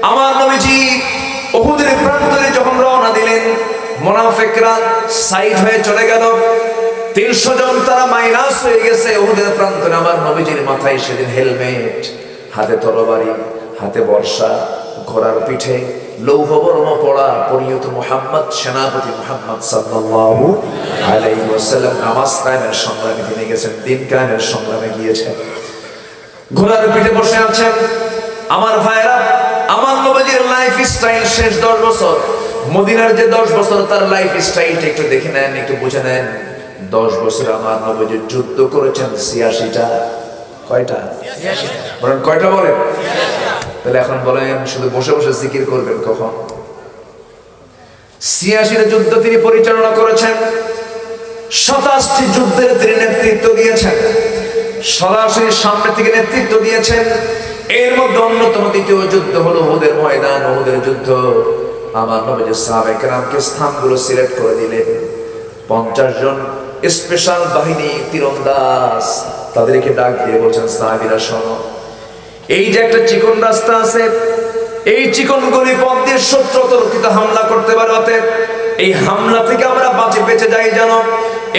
আমার নবীজি উহুদের প্রান্তরে যখন রওনা দিলেন, মুনাফিকরা সাইড হয়ে চলে গেল। 300 জন তারা মাইনাস হয়ে গেছে উহুদের প্রান্তরে। আমার নবীজির মাথায় সেদিন হেলমেট, হাতে তরবারি, হাতে বর্শা, ঘোড়ার পিঠে লৌহ বর্ম পড়া পরিয়ত মুহাম্মদ, সেনাপতি মুহাম্মদ সাল্লাল্লাহু আলাইহি ওয়াসাল্লাম নামাজ কায়েমের সংগ্রামে তিনি গেছেন, দিন কায়েমের সংগ্রামে গিয়েছেন। ঘোড়ার পিঠে বসে আছেন। আমার ভাইরা, আমার নবীজির লাইফ স্টাইল শেষ 10 বছর, মদিনার যে 10 বছর তার লাইফ স্টাইলটা একটু দেখে নেন, একটু বুঝে নেন। 10 বছর আমার নবীজি যুদ্ধ করেছেন 86টা। কয়টা? 86টা। বলেন কয়টা? বলেন। তাহলে এখন বলেন শুধু বসে বসে জিকির করবেন কখন? 86টা যুদ্ধ তিনি পরিচালনা করেছেন। 27টি যুদ্ধের তিনি নেতৃত্ব দিয়েছেন, সরাসরি সামনে থেকে নেতৃত্ব দিয়েছেন। এর মধ্যে অন্যতম দ্বিতীয় যুদ্ধ হলো উহুদের ময়দান, উহুদের যুদ্ধ। আমার নবীজি সাহাবায়ে কেরামকে স্থানগুলো সিলেক্ট করে দিলেন। 50 জন স্পেশাল বাহিনী তীরন্দাজ, তাদেরকে ডাক দিয়ে বলছেন, সাহাবীরা শোনো, এই যে একটা চিকন রাস্তা আছে, এই চিকন গলি পথ দিয়ে শত্রু অতর্কিত হামলা করতে পারে, অতএব এই হামলা থেকে আমরা বেঁচে যাই জানো।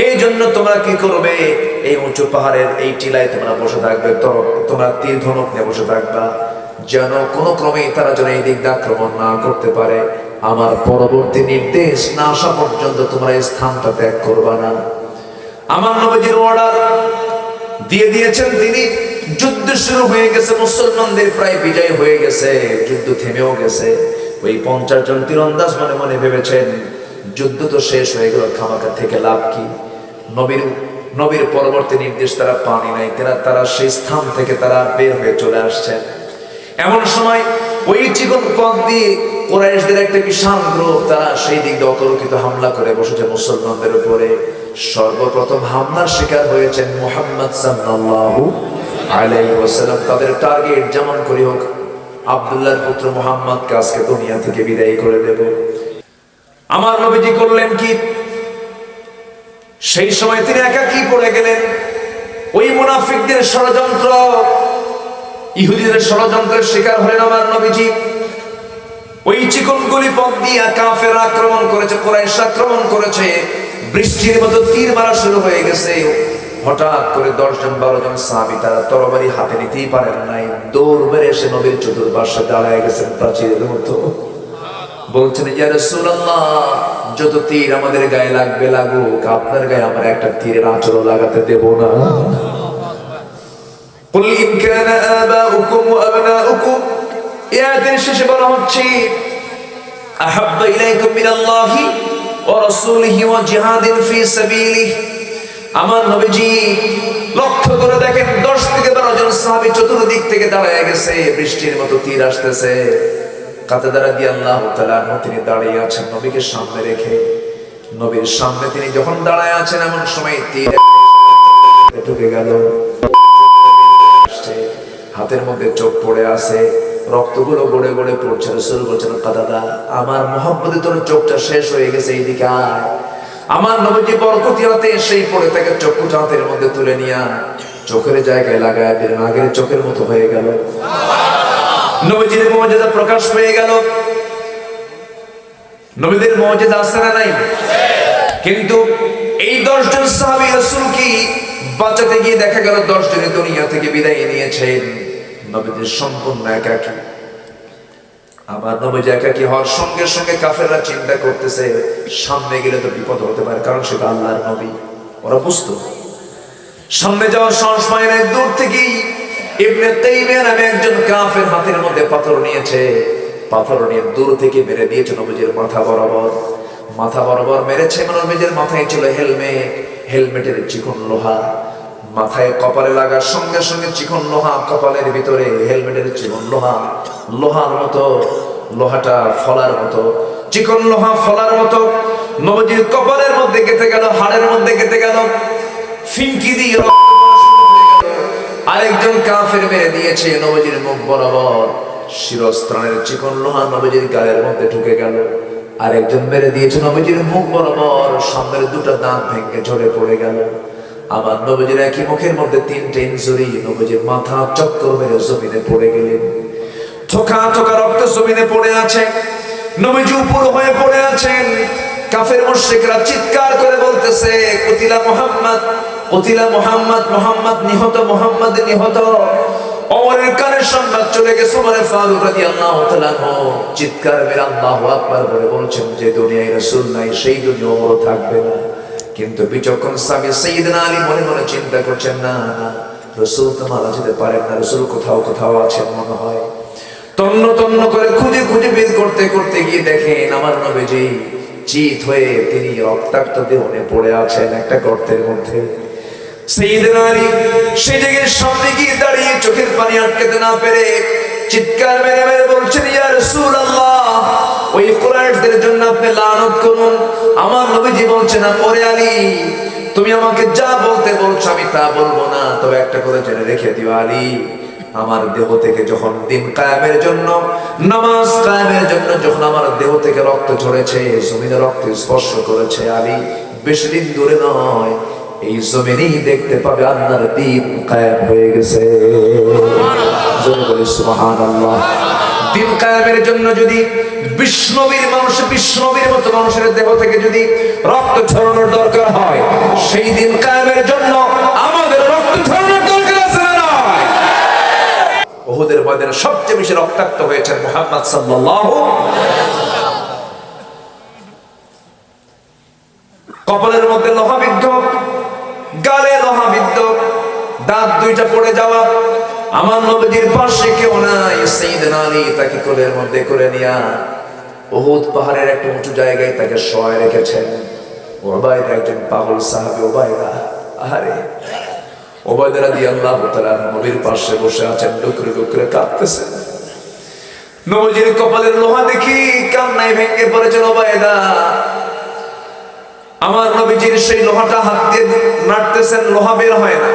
এই জন্য তোমরা কি করবে, এই উঁচু পাহাড়ের এই টিলায় তোমরা বসে থাকবে, তোমরা তীর ধনুক নিয়ে বসে থাকবা, যেন কোনো ক্রমেই তারা যেন এই দিক দিয়ে আক্রমণ না করতে পারে। আমার পরবর্তী নির্দেশ না আসা পর্যন্ত তোমরা এই স্থানটা ত্যাগ করবা না। আমার নবীজির অর্ডার দিয়ে দিয়েছেন তিনি। যুদ্ধ শুরু হয়ে গেছে, মুসলমানদের প্রায় বিজয় হয়ে গেছে, যুদ্ধ থেমেও গেছে। ওই 50 জন তীরন্দাজ মনে মনে ভেবেছেন যুদ্ধ তো শেষ হয়ে গেল, খামাকা থেকে লাভ কি? নবীর পরবর্তী নির্দেশ তারা পানি নাই, তারা সেই স্থান থেকে তারা বের হয়ে চলে আসছেন। এমন সময় ওই চিকন পথ দিয়ে কুরাইশদের একটা বিশাল গ্রুপ, তারা সেই দিক দিয়ে অতর্কিত হামলা করে বসেছে মুসলমানদের উপরে। সর্বপ্রথম হামলার শিকার হয়েছেন মুহাম্মদ সাল্লাল্লাহু আলাইহি ওয়াসাল্লাম। তাদের টার্গেট যেমন করে হোক আব্দুল্লাহর পুত্র মুহাম্মদকে আজকে দুনিয়া থেকে বিদায় করে দেব। আমার নবীজি করলেন কি? সেই সময় তিনি একাকী পড়ে গেলেন। ওই মুনাফিকদের ষড়যন্ত্র, ইহুদিদের ষড়যন্ত্রের শিকার হলেন আমার নবীজি। ওই চিকন গলি পথ দিয়ে কাফের আক্রমণ করেছে, কুরাইশ আক্রমণ করেছে, বৃষ্টির মতো তীর মারা শুরু হয়ে গেছে। হঠাৎ করে 10 জন 12 জন সাহাবী তারা তরবারি হাতে নিতেই পারেন নাই, দৌড় মেরে এসে নবীর চতুর্পার্শ্বে দাঁড়ায় গেছেন প্রাচীরের মতো। বলছেন, ইয়া রাসূলুল্লাহ, যত তীর আমাদের গায়ে লাগবে লাগুক, আপনার গায়ে আমরা একটা তীরের আঁচড়ও লাগাতে দেব না। কুল ইন কানা আবাউকুম ওয়া আবনাউকুম, ইয়াদের শেষে বলা হচ্ছে, আহাব্বা ইলাইকুম মিনাল্লাহি ওয়া রাসূলিহি ওয়া জিহাদিন ফি সাবিলিহি। আমার নবীজি লক্ষ্য করে দেখেন 10 থেকে 12 জন সাহাবী চতুর্দিক থেকে দাঁড়ায় গেছে, বৃষ্টির মতো তীর আসতেছে। কাতাদা রাদিয়াল্লাহু তাআলা তিনি দাঁড়িয়ে আছেন নবীকে সামনে রেখে। নবীর সামনে তিনি যখন দাঁড়ায় আছেন, এমন সময় তীর ঢুকে গেল, হাতের মধ্যে চোখ পড়ে আছে, রক্তগুলো গড়ে গড়ে পড়ছে। রাসূল বলছেন, কাতাদা, আমার মহব্বতে তোর চোখটা শেষ হয়ে গেছে, এইদিকে আয়। আমার নবীজি বরকতি হাতে সেই পড়ে তাকে চক্ষুটা হাতের মধ্যে তুলে নিয়ে চোখের জায়গায় লাগায় দিলেন, আগের চোখের মতো হয়ে গেল। নবীজির মুজিজা প্রকাশ পেয়ে গেল। নবীদের মুজিজা আছে না নাই? কিন্তু এই 10 জন সাহাবী রাসূলকে বাঁচাতে গিয়ে দেখা গেল 10 জনের দুনিয়া থেকে বিদায় নিয়েছেন। নবীদের সম্পূর্ণ একাকী। আমার নবীজি একাকী হওয়ার সঙ্গে সঙ্গে কাফেররা চিন্তা করতেছে সামনে গেলে তো বিপদ হতে পারে, কারণ সেটা আল্লাহর নবী। ওরা বুঝতো সামনে যাওয়ার সাহস পায় না। দূর থেকেই ইবনে তাইমিয়া নামে একজন কাফের হাতের মধ্যে পাথর নিয়েছে, পাথর নিয়ে দূর থেকে মেরে দিয়েছে নবীজির মাথা বরাবর মেরেছে। নবীজির মাথায় ছিল হেলমেট, হেলমেটের চিকন লোহা, মাথায় কপালে লাগার সঙ্গে সঙ্গে চিকন লোহা কপালের ভিতরে, হেলমেটের চিকন লোহার মতো, লোহাটা ফলার মতো, চিকন লোহা ফলার মতো নবীজির কপালের মধ্যে গেঁথে গেল, হাড়ের মধ্যে গেঁথে গেল। ফিনকি দিয়ে আরেকজন কাফের মেরে দিয়েছে নবীজির মুখ বরাবর, শিরস্ত্রাণের চিকন লোহা নবীজির গায়ের মধ্যে ঢুকে গেল। আরেকজন মেরে দিয়েছে নবীজির মুখ বরাবর, সামনের দুটো দাঁত ভেঙে ঝরে পড়ে গেল। আমার নবীজির একই মুখের মধ্যে 3টে ইনজুরি, নবীজির মাথা চক্কর মেরে জমিনে পড়ে গেলেন। থোকা থোকা রক্ত জমিনে পড়ে আছে, নবীজি উপর হয়ে পড়ে আছেন। কাফের মুশরিকরা চিৎকার করে বলতেছে, কুতিলা মুহাম্মদ, কুতিলা মুহাম্মদ, মুহাম্মদ নিহত, মুহাম্মদ নিহত। ওমরের কানে সংবাদ চলে গেছে, ওমরে ফারুক রাদিয়াল্লাহু তাআলা চিৎকার মেরে আল্লাহু আকবার বলে বলছেন, যে দুনিয়ায় রাসূল নাই সেই দুনিয়া ওমর থাকবে না। কিন্তু বিচক্ষণ সাহাবী সাইয়েদনা আলী মনে মনে চিন্তা করছেন, না না, রাসূল তো মারা যেতে পারেন না, রাসূল কোথাও কোথাও আছেন মনে হয়। তন্ন তন্ন করে খুঁজে খুঁজে বের করতে করতে গিয়ে দেখেন আমার নবীজি চিত হয়ে তিনি রক্তাক্ত দেহে পড়ে আছেন একটা গর্তের মধ্যে। সাইয়েদনা আলী সেই জায়গায় সামনে গিয়ে দাঁড়িয়ে চোখের পানি আটকাতে না পেরে চিৎকার মেরে মেরে বলছেন, ইয়া রাসূলুল্লাহ, ওই কুরাইশদের জন্য আপনি লানত করুন। আমার নবীজি বলছেন, ওরে আলী, তুমি আমাকে যা বলতে বলছো আমি তা বলবো না, তবে একটা করে জেনে রেখে দিও আলী, আমার দেহ থেকে যখন দিন কায়েমের জন্য, নামাজ কায়েমের জন্য যখন আমার দেহ থেকে রক্ত ঝরেছে, জমিনে রক্ত স্পর্শ করেছে, আলী বেশি দিন দূরে নয়, এই জমিনেই দেখতে পাবে আল্লাহর দিন কায়েম হয়ে গেছে। জোরে বলি সুবহানাল্লাহ। দিন কায়েমের জন্য যদি বিষ্ণবীর মানুষ, বিষ্ণবীর মতো মানুষের দেহ থেকে যদি রক্ত ঝরানোর দরকার হয়, সেই দিন কায়েমের জন্য আমাদের রক্ত ঝরানোর দরকার আছে না? উহুদের ময়দানে সবচেয়ে বেশি রক্তাক্ত হয়েছেন মুহাম্মদ সাল্লাল্লাহু আলাইহি ওয়াসাল্লাম। কপালের মধ্যে লোহাবিদ্ধ, গালে লোহাবিদ্ধ, দাঁত দুইটা পড়ে যাওয়া। আমার নবীজির পাশে কেউ নাই, সাইয়েদনা আলী তাকে কোলের মধ্যে করে নিয়া উহুদ পাহাড়ের একটা উঁচু জায়গায় তাকে শোয়ায় রেখেছেন। উবাইদা একজন পাগল সাহাবী, উবাইদা, আরে উবাইদা রাদিয়াল্লাহু তাআলা নবীর পাশে বসে আছেন, ডুকরে ডুকরে কাঁদতেছেন। নবীজির কপালের লোহা দেখি কান্নায় ভেঙে পড়েছেন উবাইদা। আমার নবীজির সেই লোহাটা হাত দিয়ে নাড়তেছেন, লোহা বের হয় না।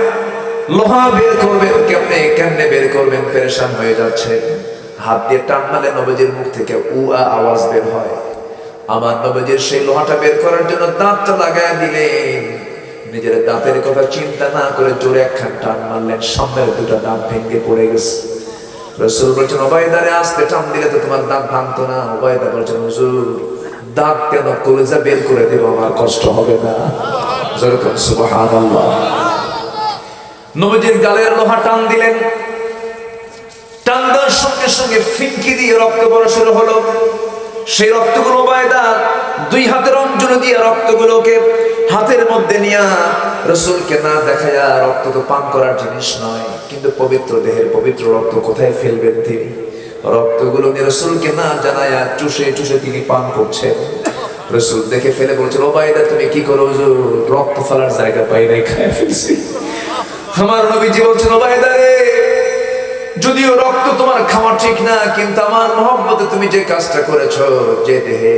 লোহা বের করবেন কেমনে, কেমনে বের করবেন, পেরেশান হয়ে যাচ্ছে। হাত দিয়ে টান মারলে নবীজির মুখ থেকে উআ আওয়াজ বের হয়। আমার নবীজির সেই লোহাটা বের করার জন্য দাঁতটা লাগায় দিলেন। নিজের দাঁতের কথা চিন্তা না করে জোরে একখান টান মারলেন, সামনের দুটো দাঁত ভেঙে পড়ে গেছে। রাসূল বলছেন, উবাইদারে আস্তে টান দিলে তো তোমার দাঁত ভাঙতো না। উবাইদা বলছেন, হুজুর দাঁত কেন, কলিজা বের করে দেব, আমার কষ্ট হবে না। যেরকম সুবহানাল্লাহ। নবীজির গালের লোহা টান দিলেন, টান দেওয়ার সঙ্গে সঙ্গে ফিনকি দিয়ে রক্ত পড়া শুরু হলো। সেই রক্তগুলো উবাইদা দুই হাতের অঞ্জলি দিয়ে রক্তগুলোকে হাতের মধ্যে নিয়ে রাসূলকে না দেখায়া, রক্ত তো পান করার জিনিস নয়, কিন্তু পবিত্র দেহের পবিত্র রক্ত কোথায় ফেলবেন তিনি? রক্তগুলো নিয়ে রাসূলকে না জানায়া চুষে চুষে তিনি পান করছেন। রাসূল দেখে ফেলে বলছেন, উবাইদা তুমি কি করো? হুজুর রক্ত ফেলার জায়গা পাই নাই, খায় ফেলছি। আমার নবীজি বলছেন, উবাইদা রে, যদিও রক্ত তোমার খাওয়া ঠিক না, কিন্তু আমার মহব্বতে তুমি যে কাজটা করেছো, যে দেহে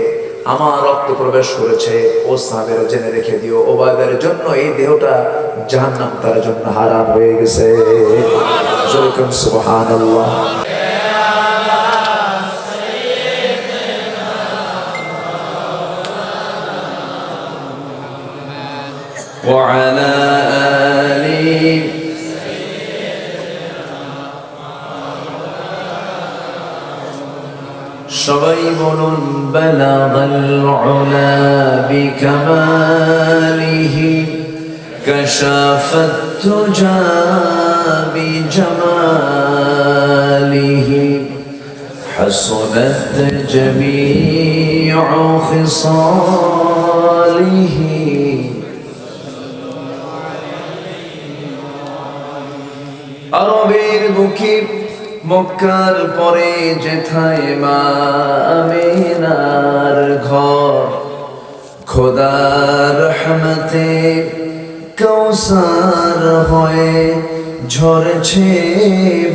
আমার রক্ত প্রবেশ করেছে, ও সাহাবেরা জেনে রেখে দিও, উবাইদার জন্য এই দেহটা জাহান্নাম তার জন্য হারাম হয়ে গেছে। যেরকম সুবহানাল্লাহ। وعلى آله সবাই বলুন, বালাগাল উলা বিকামালিহি কাশাফাত তুজা বিজামালিহি হাসনাত জামিউ খিসালিহি। আরবের বুকে মক্কার পরে যেথায় মা আমিনার ঘর, খোদার রহমতে কাউসার হয়ে ঝরছে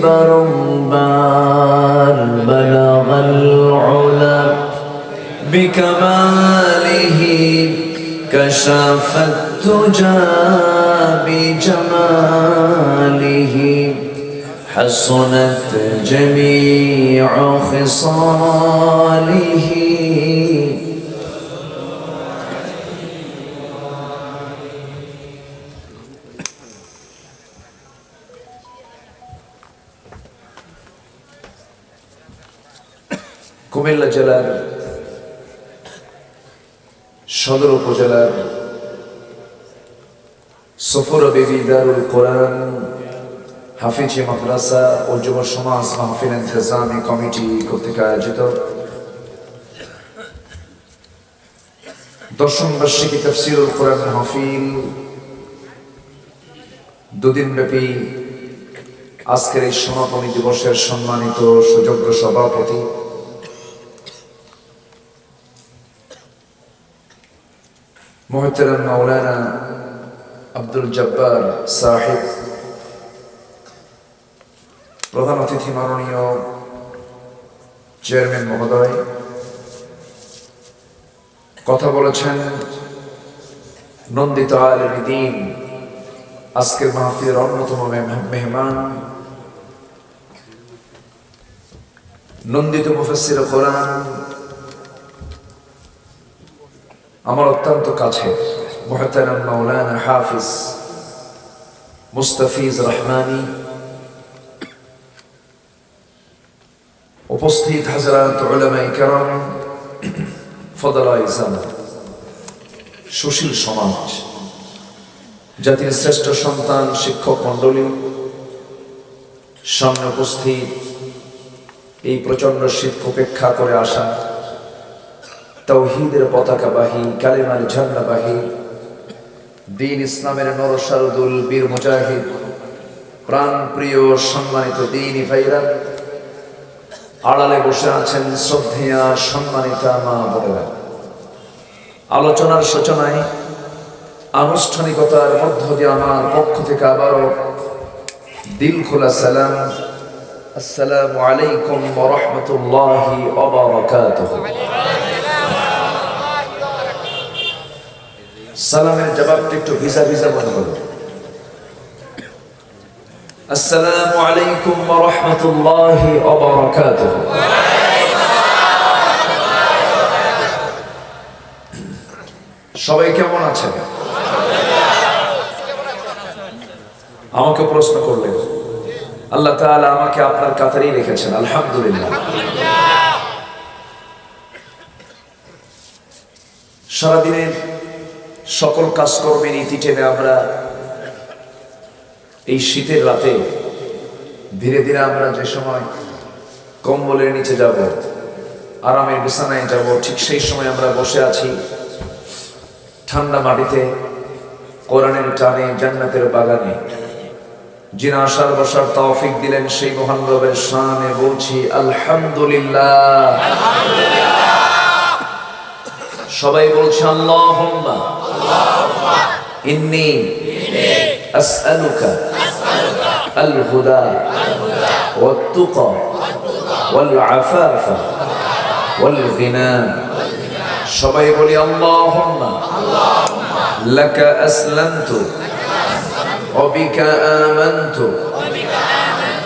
বারংবার। বালাগাল উলা বিকামালিহি কাশাফাত তুজা বিজামালিহি حسنت جميع خصاله। কুমিল্লা জেলার সদর উপজেলার সফর বিবি দারুল কোরআন হাফিজি মাদ্রাসা ও যুব সমাজ মাহফিল ইন্তেজামি কমিটি কর্তৃক আয়োজিত দশম বার্ষিকী তাফসীরুল কোরআন মাহফিল দুদিন ব্যাপী আজকের এই সমাপনী দিবসের সম্মানিত সুযোগ্য সভাপতি মুহতারাম মাওলানা আব্দুল জব্বার সাহেব, প্রধান অতিথি মাননীয় চেয়ারম্যান মহোদয়, কথা বলেছেন নন্দিত আলেমী দ্বীন, আজকের মাহফিলের অন্যতম মেহমান নন্দিত মুফাসসির কোরআন, আমার অত্যন্ত কাছে মুহতারাম মাওলানা হাফিজ মুস্তাফিজ রহমানী, উপস্থিত হযরত উলামায়ে কেরাম, ফদলায়ে জামান, সুশীল সমাজ, জাতির শ্রেষ্ঠ সন্তান, শিক্ষক মণ্ডলী, সামনে উপস্থিত এই প্রচন্ড শীত উপেক্ষা করে আসা তাওহীদের পতাকাবাহী, কালেমার ঝান্ডাবাহী, দ্বীন ইসলামের নরসারদুল বীর মুজাহিদ, প্রাণ প্রিয় সম্মানিত দ্বীনী ভাইরা, আড়ালে বসে আছেন শ্রদ্ধেয়া সম্মানিতা মা বোনেরা। আলোচনার সূচনায় আনুষ্ঠানিকতার মধ্য দিয়ে আমার পক্ষ থেকে আবারও দিল খোলা সালাম, আসসালামু আলাইকুম ওয়া রাহমাতুল্লাহি ওয়া বারাকাতুহু। সালামের জবাবটা একটু ভিজা ভিজা মনে হলো। আসসালামু আলাইকুম ওয়া রাহমাতুল্লাহি ওয়া বারাকাতুহু। সবাই কেমন আছেন? আমাকে প্রশ্ন করলেন, আল্লাহ তাআলা আমাকে আপনার কাতারেই রেখেছেন, আলহামদুলিল্লাহ। সারাদিনের সকল কাজকর্মের ইতি টেনে আমরা এই শীতের রাতে ধীরে ধীরে আমরা যে সময় কম্বলের নিচে যাব, আরামের বিছানায় যাব, ঠিক সেই সময় আমরা বসে আছি ঠান্ডা মাটিতে, কোরআনের টানে, জান্নাতের বাগানে। যিনি আসার বসার তৌফিক দিলেন সেই মহান রবের শানে বলছি আলহামদুলিল্লাহ। সবাই বলছে আল্লাহুম্মা ইন্নী আসআলুকা আল হুদা ওয়াত তুকা ওয়াল আফাফা ওয়াল গিনা। সবাই বলি আল্লাহুম্মা লাকা আসলামতু ওয়া বিকা আমানতু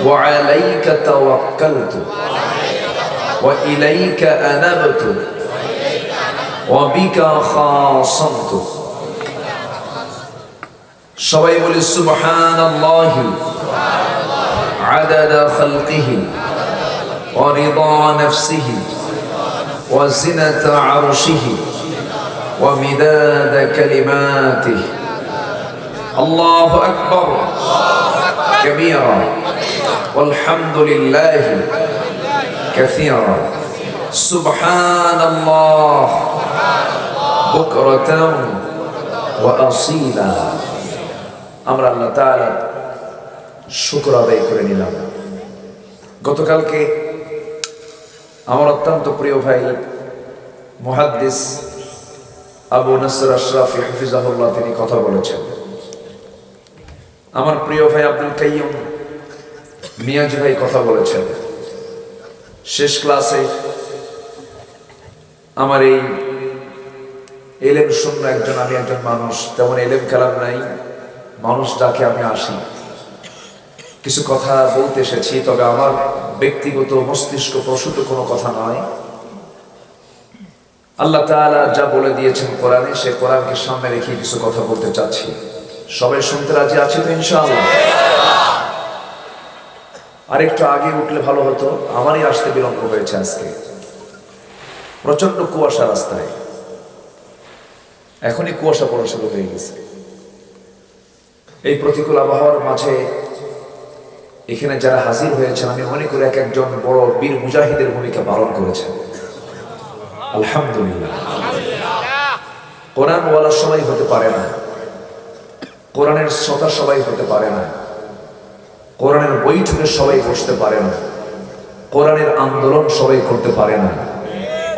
ওয়া আলাইকা তাওয়াক্কালতু ওয়া ইলাইকা আনাবতু ওয়া বিকা খাসামতু। সবাই বলি সুবহানাল্লাহি আদাদা খালকিহি ওয়া রিদা নাফসিহি ওয়া জিনাতা আরশিহি ওয়া মিদাদা কালিমাতিহি। আল্লাহু আকবার কাবীরা ওয়ালহামদুলিল্লাহি কাসীরা সুবহানাল্লাহ বুকরাতান ওয়া আসীলা। আমরা আল্লাহ তাআলার শুকর আদায় করে নিলাম। গতকালকে আমার অত্যন্ত প্রিয় ভাই মুহাদ্দিস আবু নাসর আশরাফি হাফিজাহুল্লাহ তিনি কথা বলেছেন। আমার প্রিয় ভাই আব্দুল কাইয়ুম মিয়াজি ভাই কথা বলেছেন। শেষ ক্লাসে আমার এই এলেম শূন্য একজন, আমি একজন মানুষ, তেমন এলেম কালাম নাই, মানুষ ডাকে আমি আসি, কিছু কথা বলতে এসেছি। তবে আমার ব্যক্তিগত মস্তিষ্ক প্রসূত কোনো কথা নয়। আল্লাহ তাআলা যা বলে দিয়েছেন কোরআনে, সে কোরআনকে সামনে রেখে কিছু কথা বলতে চাচ্ছি। সবাই শুনতে রাজি আছে তো ইনশাআল্লাহ? আরেকটু আগে উঠলে ভালো হতো, আমারই আসতে বিলম্ব হয়েছে আজকে। প্রচন্ড কুয়াশা রাস্তায়, এখনই কুয়াশা পড়া শুরু হয়ে গেছে। এই প্রতিকূল আবহাওয়ার মাঝে এখানে যারা হাজির হয়েছেন, আমি মনে করি এক একজন বড় বীর মুজাহিদের ভূমিকা পালন করেছেন। আলহামদুলিল্লাহ। কোরআন ওয়ালা সবাই হতে পারে না, কোরআনের শ্রোতা সবাই হতে পারে না, কোরআনের বৈঠকে সবাই বসতে পারে না, কোরআনের আন্দোলন সবাই করতে পারে না,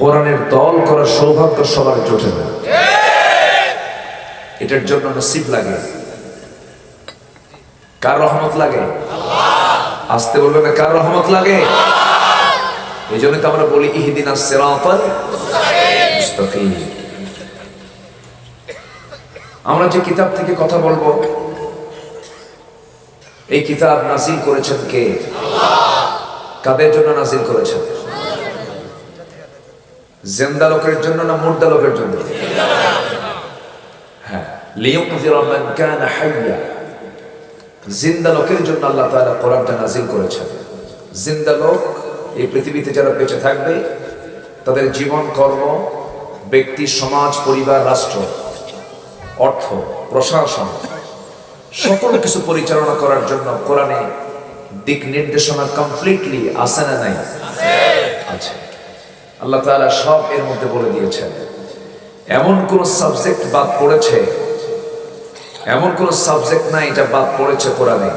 কোরআনের দল করার সৌভাগ্য সবার জোটে না। এটার জন্য নসিব লাগে। কার রহমত লাগে? আসতে বলবে না, কার রহমত লাগে? এই জন্য তো আমরা বলি ইহদিনাস সিরাতাল মুস্তাকিম। আমরা যে কিতাব থেকে কথা বলবো, এই কিতাব নাজিল করেছেন কে? কাদের জন্য নাজিল করেছেন? জিন্দা লোকের জন্য না মুর্দা লোকের জন্য? হ্যাঁ, লিয়ুনযিরা মান কানা হাইয়া। জিন্দা লোকের জন্য আল্লাহ তাআলা কোরআনটা নাজিল করেছেন। জিন্দা লোক এই পৃথিবীতে যারা বেঁচে থাকবে, তাদের জীবন, কর্ম, ব্যক্তি, সমাজ, পরিবার, রাষ্ট্র, অর্থ, প্রশাসন, সকল কিছু পরিচালনা করার জন্য কোরআনে দিক নির্দেশনা কমপ্লিটলি আছে না নাই? আছে। আল্লাহ তাআলা সব এর মধ্যে বলে দিয়েছেন। এমন কোন সাবজেক্ট বাদ পড়েছে, এমন কোন সাবজেক্ট নাই এটা বাদ পড়েছে কোরআনে।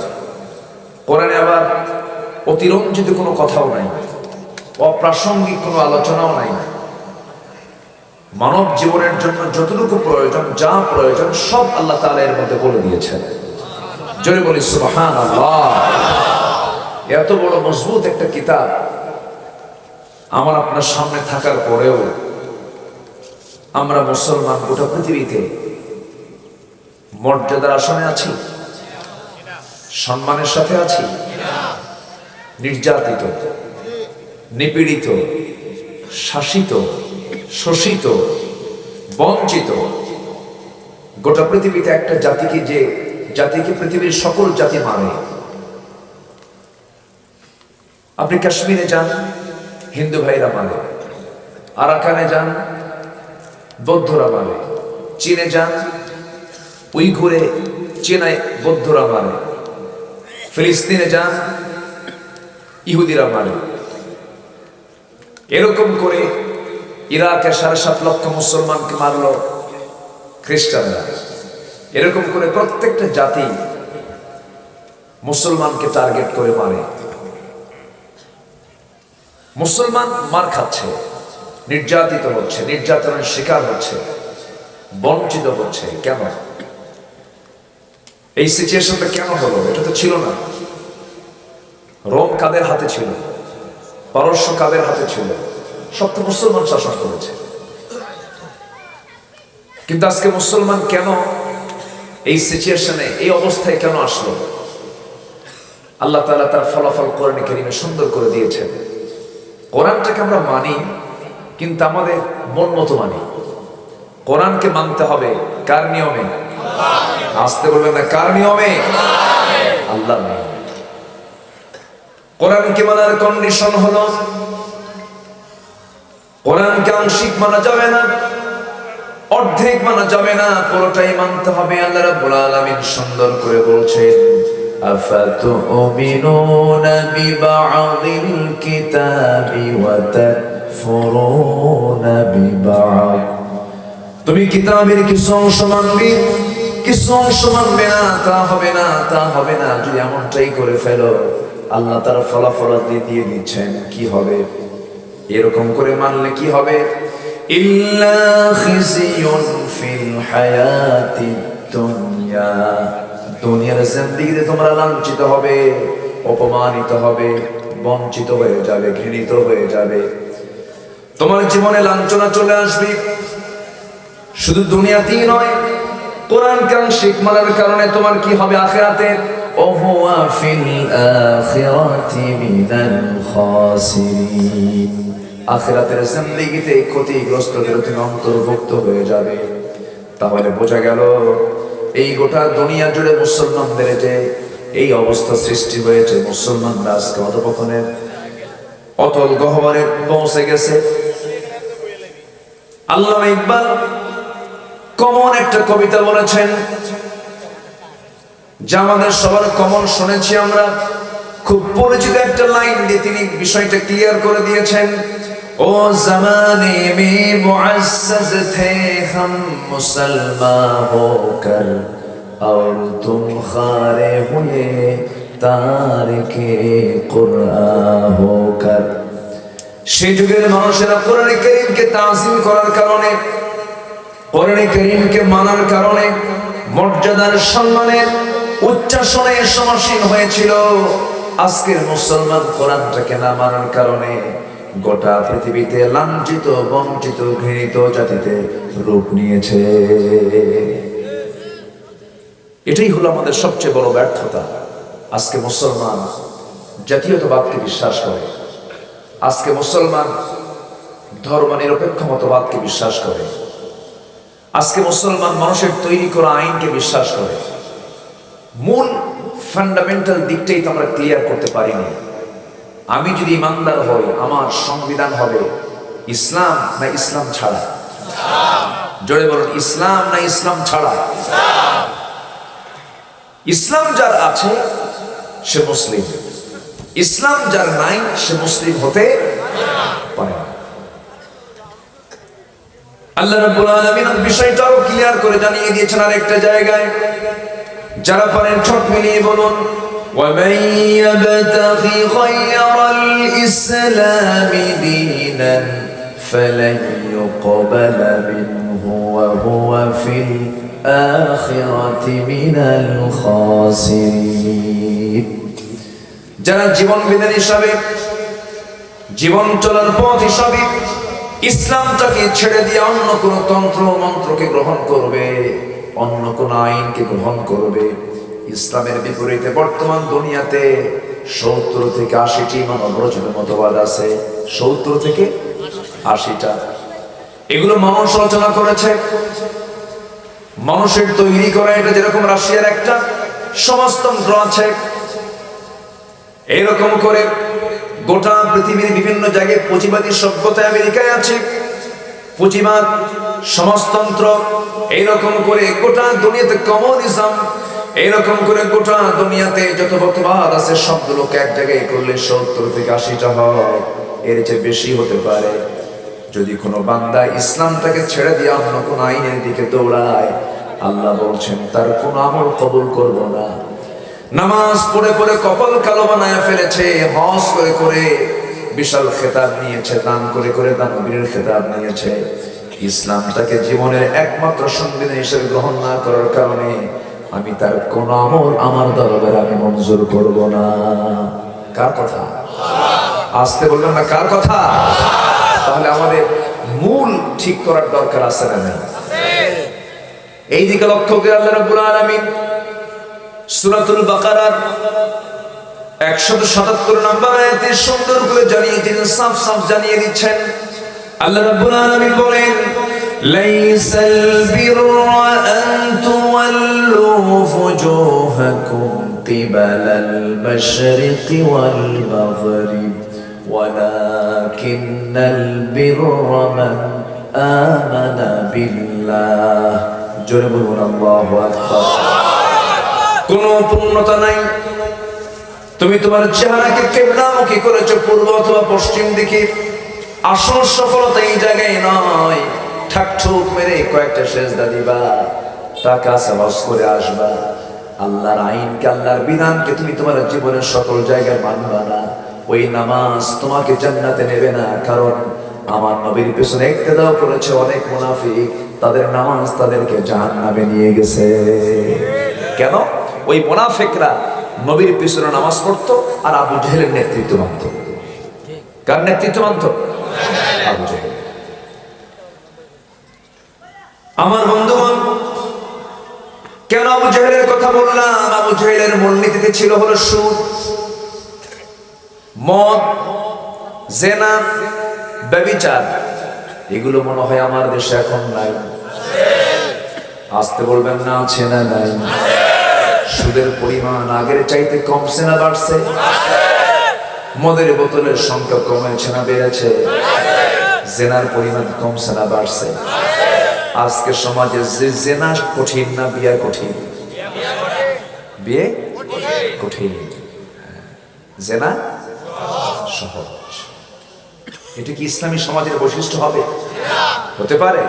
কোরআনে আবার অতিরঞ্জিত কোনো কথাও নাই, অপ্রাসঙ্গিক কোনো আলোচনাও নাই। মানব জীবনের জন্য যতটুকু প্রয়োজন, যা প্রয়োজন সব আল্লাহ তাআলা এর মধ্যে বলে দিয়েছেন। জোরে বলি সুবহানাল্লাহ। এত বড় মজবুত একটা কিতাব আমার আপনার সামনে থাকার পরেও আমরা মুসলমান গোটা পৃথিবীতে মর্যাদার আসনে আছি, সম্মানের সাথে আছি, নির্যাতিত, নিপীড়িত, শাসিত, শোষিত, বঞ্চিত গোটা পৃথিবীতে একটা জাতিকে, যে জাতিকে পৃথিবীর সকল জাতি মানে। আপনি কাশ্মীরে যান, হিন্দু ভাইরা মানে, আরাকানে যান, বৌদ্ধরা মানে, চীনে যান, উইঘুরে, চীনায় বৌদ্ধরা মানে, ফিলিস্তিনে যান, ইহুদিরা মানে। এরকম করে ইরাকে 7.5 লক্ষ মুসলমানকে মারলো খ্রিস্টানরা। এরকম করে প্রত্যেকটা জাতি মুসলমানকে টার্গেট করে মারে। মুসলমান মার খাচ্ছে, নির্যাতিত হচ্ছে, নির্যাতনের শিকার হচ্ছে, বঞ্চিত হচ্ছে। কেন? এই সিচুয়েশনটা কেন হলো? এটা তো ছিল না। রোম কাদের হাতে ছিল? পারস্য কাদের হাতে ছিল? সব তো মুসলমান শাসন করেছে। কিন্তু আজকে মুসলমান কেন এই সিচুয়েশনে, এই অবস্থায় কেন আসলো? আল্লাহ তাআলা তার ফলাফল কোরআনে কারীমে সুন্দর করে দিয়েছেন। কোরআনটাকে আমরা মানি, কিন্তু আমাদের মন মতো মানি। কোরআনকে মানতে হবে কার নিয়মে? আসতে বলবেন না, কার নিয়মে? আল্লাহর নিয়মে। কোরআনকে মানার কন্ডিশন হলো, কোরআনকে আংশিক মানা যাবে না, অর্ধেক মানা যাবে না, পুরোটাই মানতে হবে। আল্লাহ রাব্বুল আলামিন সুন্দর করে বলছেন, আফাতুমিনুনা বিবা'দিল কিতাবি ওয়া তাকফুরুনা বিবা'দ। তুমি কিতাবের কিছু অংশ মানবে, কিছু অংশ মানবে না। তা হবে না, তা হবে না। যদি এমনটাই করে ফেলো, আল্লাহ তার ফলাফল দিয়ে দিচ্ছেন কি হবে। এরকম করে মানলে কি হবে? ইল্লা খিজিয়ুন ফিল হায়াতিদ দুনিয়া। দুনিয়ার জিন্দেগিতে তোমরা লাঞ্ছিত হবে, অপমানিত হবে, বঞ্চিত হয়ে যাবে, ঘৃণিত হয়ে যাবে। তোমার জীবনে লাঞ্ছনা চলে আসবে। শুধু দুনিয়াতেই নয়, কোরআন আংশিক মানার কারণে তোমার কি হবে আখিরাতে? ওহুয়া ফিল আখিরাতি মিনাল খাসিরিন। আখিরাতের জিন্দেগিতে ক্ষতিগ্রস্তদের তুমি অন্তর্ভুক্ত হয়ে যাবে। তাহলে বোঝা গেল, এই গোটা দুনিয়া জুড়ে মুসলমানদের যে এই অবস্থা সৃষ্টি হয়েছে, মুসলমানরা আজকে অধঃপতনের অতল গহ্বরে পৌঁছে গেছে। আল্লামা ইকবাল কমন একটা কবিতা বলেছেন, যা আমাদের সবার কমন শুনেছি আমরা, খুব পরিচিত একটা লাইন দিয়ে তিনি বিষয়টা ক্লিয়ার করে দিয়েছেন। ও জামানে মে মুআজ্জাজ থে হাম মুসলমান হোকর और तुम खारे हुए तारिকে কুরআন হোকর। সেই যুগের মানুষেরা কোরআন কারীমকে তাজিম করার কারণে, কোরআন কারীমকে মানার কারণে মর্যাদার সম্মানের উচ্চাসনে সমাসীন হয়েছিল। আজকের মুসলমান কোরআনটাকে না মানার কারণে গোটা পৃথিবীতে লাঞ্ছিত, বঞ্চিত, ঘৃণিত জাতিতে রূপ নিয়েছে। এটাই হলো আমাদের সবচেয়ে বড় ব্যর্থতা। আজকে মুসলমান জাতীয়তাবাদকে বিশ্বাস করে, আজকে মুসলমান ধর্ম নিরপেক্ষ মতবাদকে বিশ্বাস করে, আজকে মুসলমান মানুষের তৈরি করা আইনকে বিশ্বাস করে। মূল ফান্ডামেন্টাল দিকটাই তো আমরা ক্লিয়ার করতে পারিনি। আমি যদি ইমানদার হই, আমার সংবিধান হবে ইসলাম না ইসলাম ছাড়া? জোরে বলুন, ইসলাম না ইসলাম ছাড়া? ইসলাম যার আছে সে মুসলিম, ইসলাম যার নাই সে মুসলিম হতে পারে না। আল্লাহ রাব্বুল আলামিন বিষয়টাও ক্লিয়ার করে জানিয়ে দিয়েছেন আরেকটা জায়গায়। যারা পারেন ঠোঁট মিলিয়ে বলুন, وَمَن يَبْتَغِ غَيْرَ الْإِسْلَامِ دِينًا فَلَن يُقْبَلَ مِنْهُ وَهُوَ فِي الْآخِرَةِ مِنَ الْخَاسِرِينَ। যারা জীবন বিধান হিসাবে, জীবন চলার পথ হিসাবে ইসলামটাকে ছেড়ে দিয়ে অন্য কোন তন্ত্র মন্ত্রকে গ্রহণ করবে, অন্য কোন আইনকে গ্রহণ করবে, ইসলামের বিপরীতে বর্তমান দুনিয়াতে 70 থেকে 80টি মানব রচিত মতবাদ আছে। 70 থেকে 80টা। এগুলো মানুষ রচনা করেছে, মানুষের তৈরি করা। এটা যেরকম রাশিয়ার একটা সমাজতন্ত্র আছে, এরকম করে গোটা পৃথিবীর বিভিন্ন জায়গায় পুঁজিবাদী সভ্যতা আমেরিকায় আছে, পুঁজিবাদ, সমাজতন্ত্র। এইরকম করে গোটা দুনিয়াতে কমিউনিজম, এইরকম করে গোটা দুনিয়াতে যত মতবাদ আছে সবগুলোকে এক জায়গায় করলে 70 থেকে 80টা হয়, এর চেয়ে বেশি হতে পারে। যদি কোনো বান্দা ইসলামটাকে ছেড়ে দিয়ে অন্য কোন আইনের দিকে দৌড়ায়, আল্লাহ বলছেন তার কোন আমল কবুল করব না। নামাজ পড়ে পড়ে কপাল কালো বানায় ফেলেছে, হজ করে করে বিশাল খেতাব নিয়েছে, দান করে করে দানবীরের খেতাব নিয়েছে, ইসলামটাকে জীবনের একমাত্র সংবিধান হিসেবে গ্রহণ না করার কারণে আমি তার কোন আমল আমার দরবারে আমি মঞ্জুর করব না। কার কথা? আসতে বলবেন না, কার কথা? তাহলে আমাদের মূল ঠিক করার দরকার আছে না? এই দিকে লক্ষ্য করে আল্লাহ রাব্বুল আলামিন সূরাতুল বাকারার 177 নম্বর আয়াতে সুন্দর করে জানিয়ে দিন, সাফ সাফ জানিয়ে দিচ্ছেন। আল্লাহ রাব্বুল আলামিন বলেন, লাইসাল বিররা আন তুওয়াল্লু ফুজুহাকুম কিবালাল মাশরিকি ওয়াল মাগরিব ওয়ালাকিন্নাল বিররা মান আমানা বিল্লাহ। জোরে বলুন আল্লাহু আকবার। কোন পূর্ণতা নাই, তুমি তোমার চেহারাকে কিবলামুখী করেছো পূর্ব অথবা পশ্চিম দিকে। আসল সফলতা এই জায়গায় নয় ঠাকঠুক মেরে কয়েকটা সেজদা দিবা, টাকা সাবাস করে আসবা। আল্লাহর আইনকে, আল্লাহর বিধানকে তুমি তোমার জীবনের সকল জায়গায় মানবা না, ওই নামাজ তোমাকে জান্নাতে নেবে না। কারণ আমার নবীর পেছনে ইক্তেদাও করেছে অনেক মুনাফিক, তাদের নামাজ তাদেরকে জাহান্নামে নিয়ে গেছে। কেন? ওই মুনাফিকরা নবীর পিছনে নামাজ পড়তো আর আবু জেহেলের নেতৃত্ব মানত। কার নেতৃত্ব মানত? আবু জেহেল। আমার বন্ধুগণ, কেন আবু জেহেলের কথা বললাম? আবু জেহেলের মূলনীতিতে ছিল হলো সুদ, মদ, জেনা, ব্যভিচার। এগুলো মনে হয় আমার দেশে এখন নাই। আসতে বলবেন না, আছে না নাই? সুদের পরিমাণ আগের চাইতে কমছে না বাড়ছে? মদের বোতলের সংখ্যা কমেছে না বেড়েছে? জেনার পরিমাণ কমছে না বাড়ছে? আজকে সমাজে যে জেনা কঠিন না বিয়ে কঠিন? বিয়ে কঠিন, জেনা সহজ। এটা কি ইসলামী সমাজের বৈশিষ্ট্য হবে? হতে পারে?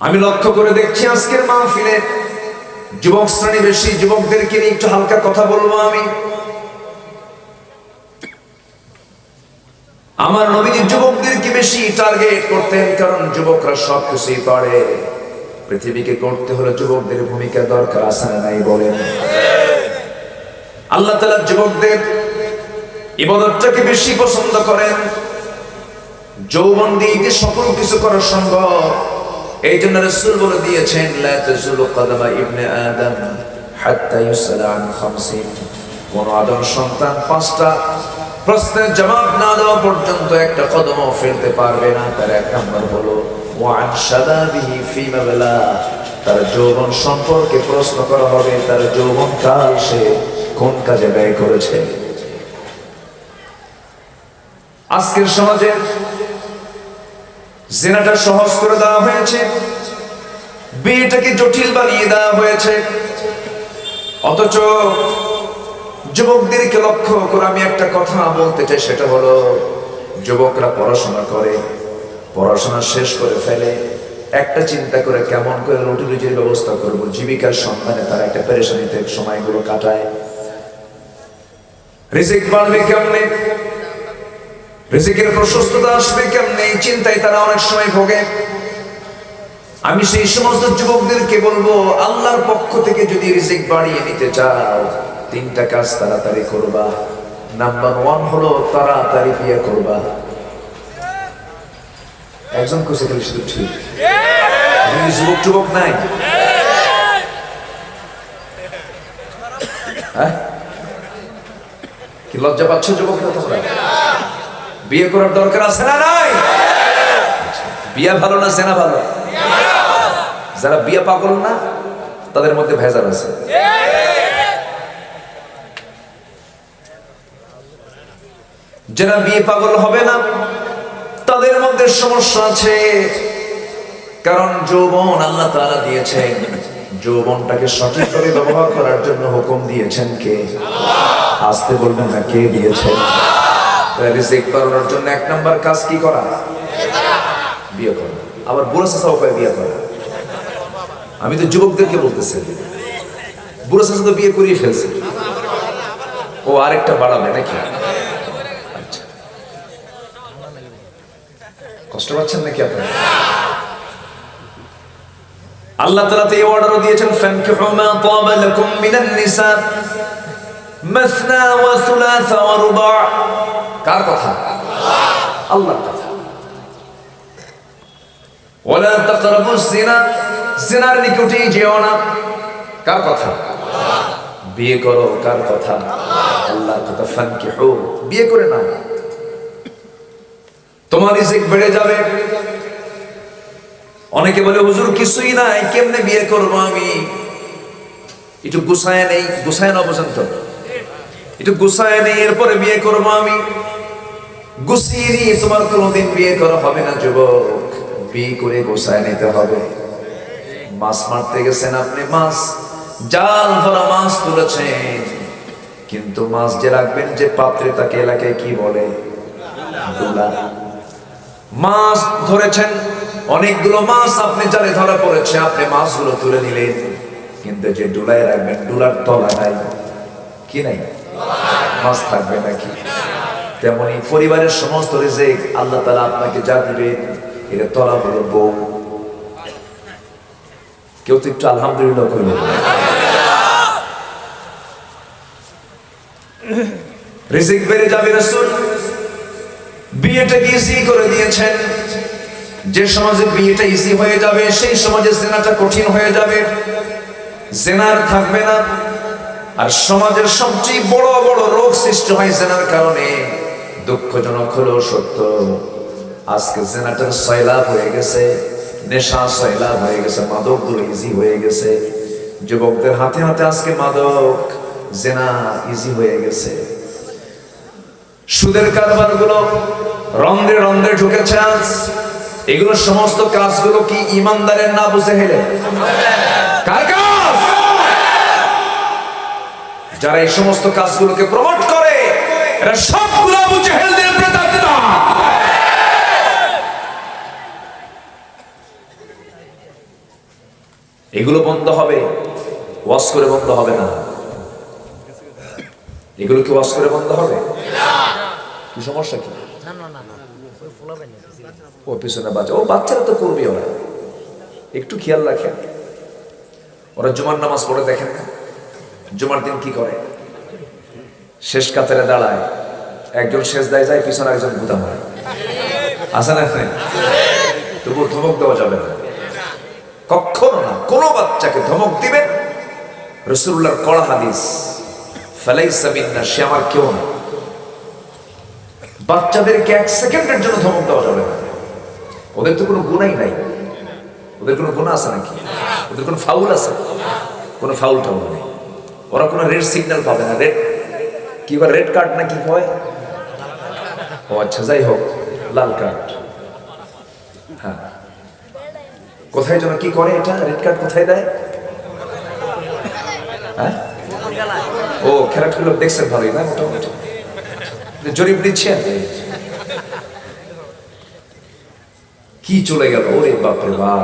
আমি লক্ষ্য করে দেখছি আজকের মাহফিলে যুবক শ্রেণী বেশি, যুবকদেরকে নিয়ে একটু হালকা কথা বলবো আমি। আমার নবীজি যুবকদেরকে বেশি টার্গেট করতেন, কারণ যুবকরা সব কিছুই পারে। পৃথিবীকে করতে হলে যুবকদের ভূমিকা দরকার, আছে না নাই বলেন? আল্লাহ তাআলা যুবকদের ইবাদতটাকে বেশি পছন্দ করেন। যৌবন দিয়ে সকল কিছু করা সম্ভব, এই জন্য রাসূল বলে দিয়েছেন, লা তাজুলু কদমা ইবনে আদম হাত্তা ইউসালা আন খামসিন। কোন আদম সন্তান 5টা প্রশ্নের জবাব না দেওয়া পর্যন্ত একটা কদমও ফেলতে পারবে না। তার এক নম্বর হলো ওয়ান শাবাবিহি ফীমা বালা, তার যৌবন সম্পর্কে প্রশ্ন করা হবে, তার যৌবন কাল সে কোন কাজে ব্যয় করেছে। আজকের সমাজে জিনাটা সহজ করে দেওয়া হয়েছে, বিয়েটাকে জটিল বানিয়ে দেওয়া হয়েছে। অথচ যুবকদেরকে লক্ষ্য করে আমি একটা কথা বলতে চাই, সেটা হলো যুবকরা পড়াশোনা করে, পড়াশোনা শেষ করে ফেলে, একটা চিন্তা করে কেমন করে রুটি রুজির ব্যবস্থা করব, জীবিকার সন্ধানে তারা একটা পেরেশানিতে সময়গুলো কাটায়। রিজিক বাড়বে কেমনে, রিজিকের প্রশস্ততা আসবে কেমনে, এই চিন্তায় তারা অনেক সময় ভোগে। আমি সেই সমস্ত যুবকদেরকে বলবো, আল্লাহর পক্ষ থেকে যদি রিজিক বাড়িয়ে নিতে চাও, 3টা কাজ তাড়াতাড়ি করবা। নাম্বার 1 হলো তাড়াতাড়ি বিয়ে করবা। একজন কোসে গেলে শুধু ঠিক, যুবক যুবক নাই? হ্যাঁ, কি লজ্জা পাচ্ছ যুবকরা তোমরা? বিয়ে করার দরকার আছে না নাই? বিয়ে ভালো না জেনা ভালো? যারা বিয়ে পাগল না তাদের মধ্যে ভেজাল আছে। যারা বিয়ে পাগল হবে না তাদের মধ্যে সমস্যা আছে, কারণ যৌবন আল্লাহ তাআলা দিয়েছেন, যৌবনটাকে সঠিকভাবে ব্যবহার করার জন্য হুকুম দিয়েছেন কে? আসতে বলবেন না, কে দিয়েছেন? রিজিক বাড়ানোর জন্য 1 নাম্বার কাজ কি করা? বিয়ে করা। আবার বুড়ো চাচা উপায় বিয়ে করা। আমি তো যুবকদেরকে বলতেছি, বুড়ো চাচা তো বিয়ে করিয়ে ফেলছে, ও আরেকটা বাড়াবে নাকি? আচ্ছা, কষ্ট পাচ্ছেন নাকি আপনারা? আল্লাহ তাআলা তো এই অর্ডারও দিয়েছেন, ফানকিহু মা তাবা লাকুম মিনান নিসা মাসনা ওয়া সুলাসা ওয়া রুবা'। কার কথা? আল্লাহর কথা। ওয়ালা তাকরাবুজ জিনা, জিনার নিকটে যেও না। কার কথা? বিয়ে করো। কার কথা? আল্লাহর কথা। ফানকিহু, বিয়ে করে নাও, তোমার রিজিক বেড়ে যাবে। অনেকে বলে, হুজুর কিছুই নাই, কেমনে বিয়ে করবো আমি? একটু গুছায় নেই, গুছায় না পর্যন্ত একটু গুছায় নেই, এরপরে বিয়ে করবো আমি। গুছিয়ে নিয়ে তোমার কোনোদিন বিয়ে করা হবে না যুবক, বিয়ে করে গোছায় নিতে হবে। মাছ মারতে গেছেন আপনি, মাছ জাল ধরা মাছ তুলেছেন, কিন্তু মাছ যে রাখবেন যে পাত্রে, তাকে এলাকায় কি বলে? ডোলা। মাছ ধরেছেন, অনেকগুলো মাছ আপনি জালে ধরা পড়েছে, আপনি মাছগুলো তুলে নিলেন, কিন্তু যে ডোলায় রাখবেন, ডোলার তলা নাই, কি নাই? মাছ থাকবে নাকি? তেমনি পরিবারের সমস্ত রিজিক আল্লাহ তাআলা আপনাকে যা দিবেন, এটা তলা হলো বউ। কেউ তো একটু আলহামদুলিল্লাহ করবে। রিজিক বেড়ে যাবে। রাসূল বিয়েটাকে ইজি করে দিয়েছেন। যে সমাজে বিয়েটা ইজি হয়ে যাবে, সেই সমাজে জিনাটা কঠিন হয়ে যাবে, জিনার থাকবে না। আর সমাজের সবচেয়ে বড় বড় রোগ সৃষ্টি হয় জিনার কারণে। দুঃখজনক হলেও সত্য, আজকে জিনাটার সয়লাভ হয়ে গেছে, নেশা সয়লাভ হয়ে গেছে, মাদকগুলো ইজি হয়ে গেছে। যুবকদের হাতে হাতে আজকে মাদক, জিনা ইজি হয়ে গেছে। সুদের কারবার গুলো রন্ধ্রে রন্ধ্রে ঢুকেছে আজ। এগুলো সমস্ত কাজগুলো কি ইমানদারের না বুঝে হেলে কার কাজ? যারা এই সমস্ত কাজগুলোকে প্রমোট করে এরা সবগুলো আবু জেহেলদের প্রেতাত্মা। এগুলো বন্ধ হবে, ওয়াজ করে বন্ধ হবে না। এগুলো কি ওয়াজ করে বন্ধ হবে? কি সমস্যা কি? ও পিছনে বাচ্চা, ও বাচ্চারা তো করবে, ওরা একটু খেয়াল রাখেন। ওরা জুমার নামাজ পড়ে দেখেন না, জুমার দিন কি করে? শেষ কাতারে দাঁড়ায়, একজন সেজদায় যায়, পিছনে একজন গুতা মারে, আছে না? তবু ধমক দেওয়া যাবে না, কখনো না। কোন বাচ্চাকে ধমক দিবেন, রাসূলুল্লাহর কড়া হাদিস, ফালাইসা মিন্না, সে আমার কেউ না। বাচ্চাদেরকে এক সেকেন্ডের জন্য ধমক দেওয়া যাবে না। ওদের তো কোনো গুনাই নাই। ওদের কোনো গুনাহ আছে নাকি? ওদের কোনো ফাউল আছে? কোনো ফাউল টাউল নেই। ওরা কোনো রেড সিগন্যাল পাবে না। রেড কি বলে, রেড কার্ড না কি হয়? ও আচ্ছা, যাই হোক, লাল কার্ড। হ্যাঁ, কোথায় যেন কি করে এটা? রেড কার্ড কোথায় দেয়? হ্যাঁ, ও খেলাধুলো দেখছেন ভালোই না? মোটামুটি জরিপ দিচ্ছেন। কি চলে গেল, ওরে বাপরে বাপ।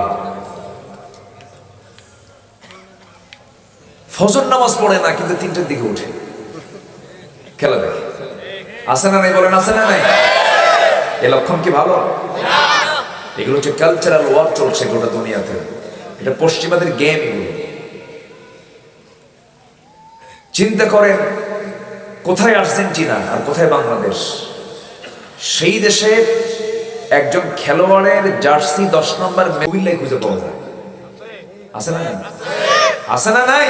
ফজর নামাজ পড়ে না, কিন্তু 3টার দিকে উঠে খেলা দেখে। আছে না নাই? বলেন আছে না নাই? এ লক্ষণ কি ভালো? এগুলো হচ্ছে কালচারাল ওয়ার চলছে গোটা দুনিয়াতে। এটা পশ্চিমাদের গেম। এগুলো চিন্তা করেন, কোথায় আর্জেন্টিনা আর কোথায় বাংলাদেশ? সেই দেশে একজন খেলোয়াড়ের জার্সি 10 নম্বর মোবাইলে খুঁজে পাওয়া যায়। আছে না নাই? আছে না নাই?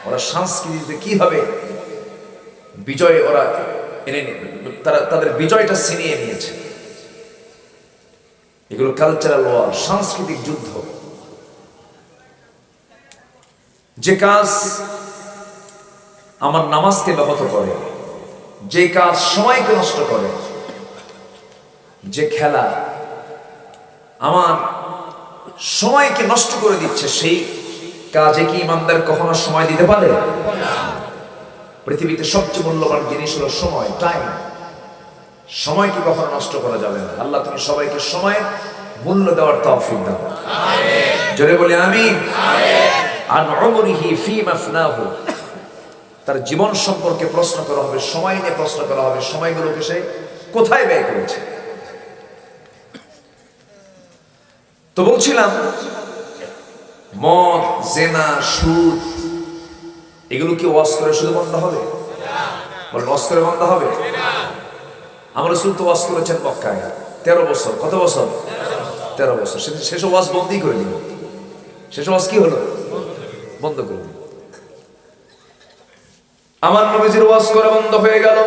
ওরা সংস্কৃতিতে কি হবে বিজয়, ওরা তারা তাদের বিজয়টা ছিনিয়ে নিয়েছে। এগুলো কালচারাল ওয়ার, সাংস্কৃতিক যুদ্ধ। যে কাজ আমার নামাজকে ব্যাহত করে, যে কাজ সময়কে নষ্ট করে, যে খেলা আমার সময়কে নষ্ট করে দিচ্ছে, সেই কাজে কি ইমানদার কখনো সময় দিতে পারে? পৃথিবীতে সবচেয়ে মূল্যবান জিনিস হলো সময়, টাইম। সময়কে কখনো নষ্ট করা যাবে না। আল্লাহ তুমি সবাইকে সময় মূল্য দেওয়ার তৌফিক দাও, আমিন। জোরে বলি আমিন। আন উমরিহি ফীমা আফনাহু, তার জীবন সম্পর্কে প্রশ্ন করা হবে, সময় নিয়ে প্রশ্ন করা হবে, সময়গুলোকে সে কোথায় ব্যয় করেছে। তো বলছিলাম, মদ, জেনা, সুদ, এগুলো কি ওয়াজ করে শুধু বন্ধ হবে? বলেন, ওয়াজ করে বন্ধ হবে? আমার রাসূল তো ওয়াজ করেছেন মক্কায় 13 বছর। কত বছর? 13 বছর। শেষ ওয়াজ বন্ধই করে দিল। শেষ ওয়াজ কি হলো? বন্ধ করে দিল। আমার নবীজির ওয়াজ করা বন্ধ হয়ে গেল,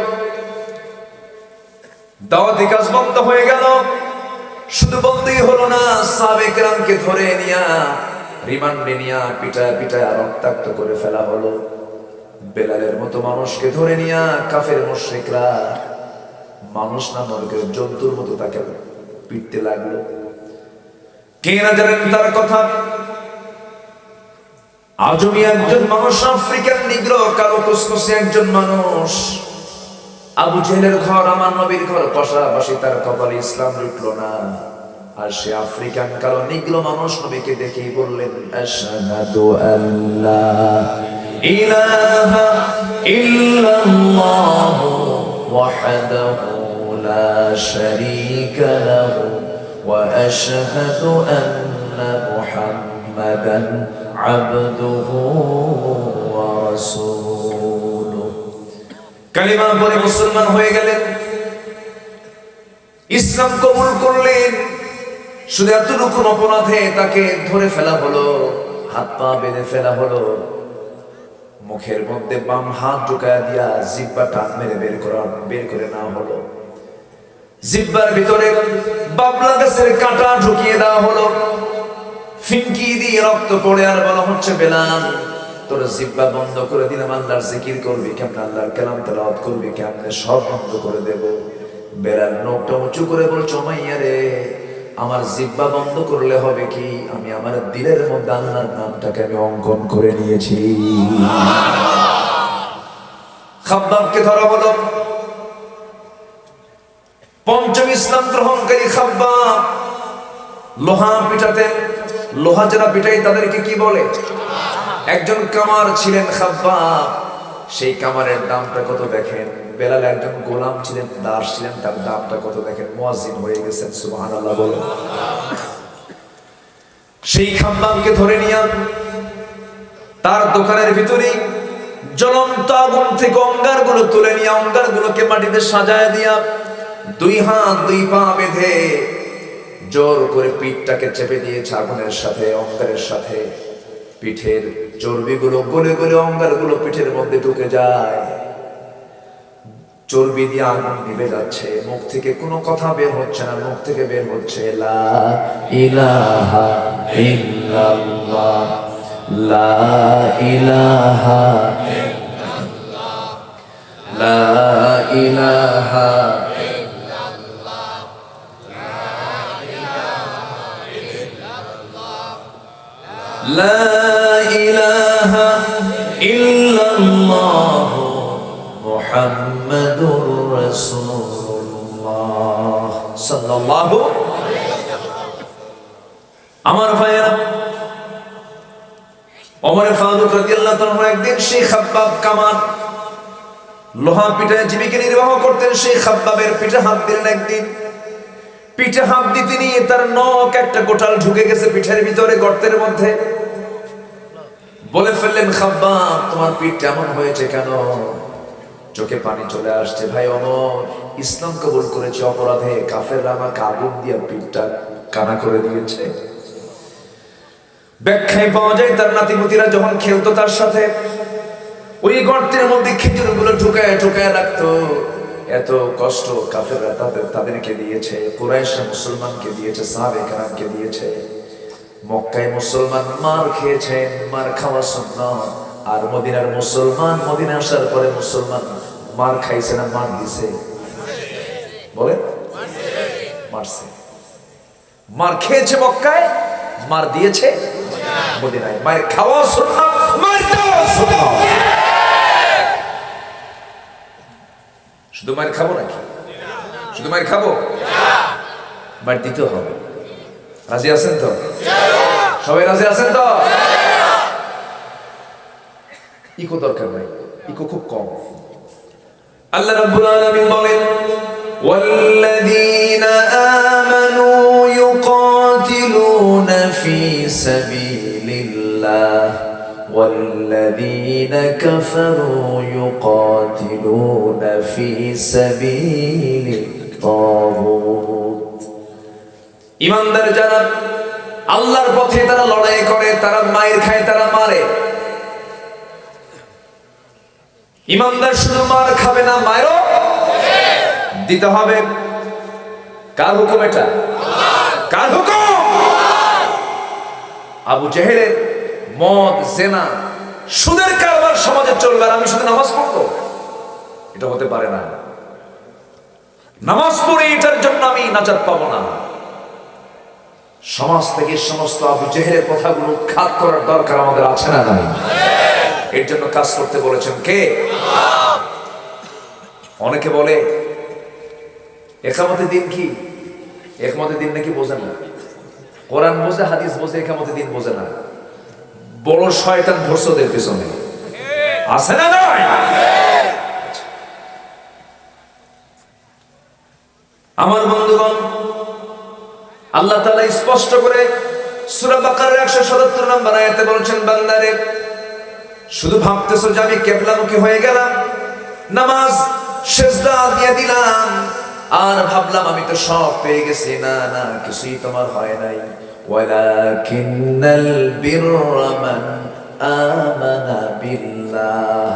দাওয়াতি কাজ বন্ধ হয়ে গেল। শুধু বন্ধই হলো না, সাহাবায়ে কেরামকে ধরে নিয়া রিমান্ডে নিয়া পিটায় রক্তাক্ত করে ফেলা হলো। বেলালের মতো মানুষকে ধরে নিয়া কাফের মুশরিকরা মানুষ না নরকের জন্তুর মতো তাকে পিটতে লাগলো। কে না জানেন তার কথা? আজমি একজন মানুষ, আফ্রিকান নিগ্রো, কালো কুসকুসে একজন মানুষ। আবু জেহেলের ঘর আমার নবীর ঘর পাশাপাশি, তার কপালে ইসলাম লুটলো না। আর সে আফ্রিকান কালো নিগ্রো মানুষ নবীকে দেখেই বললেন, আশহাদু আল্লা ইলাহা ইল্লাল্লাহু ওয়াহদাহু লা শারীকা লাহু ওয়া আশহাদু আন্না মুহাম্মাদান আবদুহু ওয়া রাসূলুহু। কালিমা পড়ে মুসলমান হয়ে গেলেন, ইসলাম কবুল করলেন। শুধু এতটুকু অপরাধে তাকে ধরে ফেলা হলো, হাত পা বেঁধে ফেলা হলো, মুখের মধ্যে বাম হাত ঢুকায় দিয়া জিহ্বা টান মেরে বের করে নেওয়া হলো। জিহ্বার ভিতরে বাবলা গাছের কাঁটা ঢুকিয়ে দেওয়া হলো, ফিনকি দিয়ে রক্ত পড়ে। আর বলা হচ্ছে, বেলাল তোর জিহ্বা বন্ধ করে দিলাম, আল্লাহর জিকির করবি কেমন, আল্লাহর কালাম তেলাওয়াত করবি কেমন, সব বন্ধ করে দেব। বেলাল নোকটা উঁচু করে বলছে, উমাইয়া রে, আমার জিহ্বা বন্ধ করলে হবে কি, আমি আমার দিলের মধ্যে আল্লাহর নামটাকে আমি অঙ্কন করে নিয়েছি। খাব্বাবকে ধরা হলো। পঞ্চম ইসলাম গ্রহণকারী খাব্বাব লোহা পিটাতেন। লোহা যারা পিটাই তাদেরকে কি বলে? একজন কামার ছিলেন খাব্বাব। সেই কামারের দামটা কত দেখেন। বেলাল একজন গোলাম ছিলেন, দাস ছিলেন, তার দামটা কত দেখেন। মুয়াজ্জিন হয়ে গেছেন, সুবহানাল্লাহ বলেন। সেই খাব্বাবকে ধরে নিয়ে তার দোকানের ভিতরে জ্বলন্ত আগুন থেকে অঙ্গারগুলো তুলে নিয়ে অঙ্গারগুলোকে মাটিতে সাজায় দিয়া 2 হাত 2 পা বেঁধে জোর করে পিঠটাকে চেপে দিয়েছে আগুনের সাথে, অঙ্গারের সাথে। পিঠের চর্বিগুলো গলে গলে অঙ্গারগুলো পিঠের মধ্যে ঢুকে যায়। চর্বি দিয়ে আগুন নিভে যাচ্ছে। মুখ থেকে কোনো কথা বের হচ্ছে না, মুখ থেকে বের হচ্ছে লা ইলাহা ইল্লাল্লাহ, লা ইলাহা ইল্লাল্লাহ, লা ইলাহা ইল্লাল্লাহ, লা ইলাহা ইল্লাল্লাহ মুহাম্মাদুর রাসূলুল্লাহ সাল্লাল্লাহু আলাইহি ওয়াসাল্লাম। আমার ভাইয়েরা, ওমর ফারুক রাদিয়াল্লাহু তাআলা একদিন সেই খাব্বাব কামার লোহা পিটায় জীবিকা নির্বাহ করতেন। সেই খাব্বাবের পিঠে হাত দিলেন। একদিন পিঠে হাত দিতে নিয়ে তার নখ একটা গোটাল ঢুকে গেছে পিঠের ভিতরে, গর্তের মধ্যে। বলে ফেললেন, খাব্বাব তোমার পিঠ এমন হয়েছে কেন? চোখে পানি চলে আসছে। ভাই ওমর, ইসলাম কবুল করেছে অপরাধে, কাফেররা আমাকে আগুন দিয়ে পিঠটা কানা করে দিয়েছে। ব্যাখ্যায় পাওয়া যায় তার নাতিপুতিরা যখন খেলতো তার সাথে, ওই গর্তের মধ্যে খেজুরগুলো ঢুকায় ঢুকায় রাখতো। এত কষ্ট কাফেররা তাদেরকে দিয়েছে, কুরাইশরা মুসলমানকে দিয়েছে, সাহাবে কেরামকে দিয়েছে। মক্কায় মুসলমান মার খেয়েছেন, মার খাওয়া সুন্নাত। আর মদিনার মুসলমান, মদিনা আসার পরে মুসলমান মার খাইছে না মার দিছে? বলে মারছে। মার খেয়েছে মক্কায়, মার দিয়েছে মদিনায়। মায়ের খাওয়া সুন্নাত, মার দেওয়া সুন্নাত। শুধু মায়ের খাবো নাকি? শুধু মায়ের খাবো? মার দিতে হবে। রাজি আছেন তো? সবাই রাজি আছেন তো? ইকো দরকার নাই, ইকো খুব কম। আল্লাহ রাব্বুল আলামিন বলেন, ওয়াল্লাযীনা আমানু ইউকাতিলুনা ফি সাবিলিল্লাহ ওয়াল্লাযীনা কাফারু ইউকাতিলুনা ফি সাবিলিত তাগুত। ঈমানদার যারা আল্লাহর পথে তারা লড়াই করে, তারা মায়ের খায়, তারা মারে। ঈমানদার শুধু মার খাবে না, মায়েরও দিতে হবে। কার হুকুম এটা? কার হুকুম? আবু জেহেলের মদ, জেনা, সুদের কারবার সমাজে চলবে আর আমি শুধু নামাজ পড়বো, এটা হতে পারে না। নামাজ পড়ে এটার জন্য আমি নাজাত পাবো না। সমাজ থেকে সমস্ত আবু জেহেলের কথাগুলো উৎখাত করার দরকার আমাদের আছে না নাই? এর জন্য কাজ করতে বলেছেন কে? অনেকে বলে একামতের দিন কি? একামতের দিন নাকি বোঝে না, কোরআন বোঝে, হাদিস বোঝে, একামতের দিন বোঝে না। বড় শয়তান ভরসদের পেছনে আছে না নাই? আমার বন্ধুগণ, আল্লাহ তাআলা স্পষ্ট করে সূরা বাকারার 177 নম্বর আয়াতে বলেছেন, বান্দারে শুধু ভাবতেছো যে আমি কিবলামুখী হয়ে গেলাম, নামাজ সিজদা দিয়ে দিলাম আর ভাবলাম আমি তো সব পেয়ে গেছি। না না, কিছুই তোমার হয় নাই। ওয়ালাকিন্নাল বিররা মান আমানা বিল্লাহ।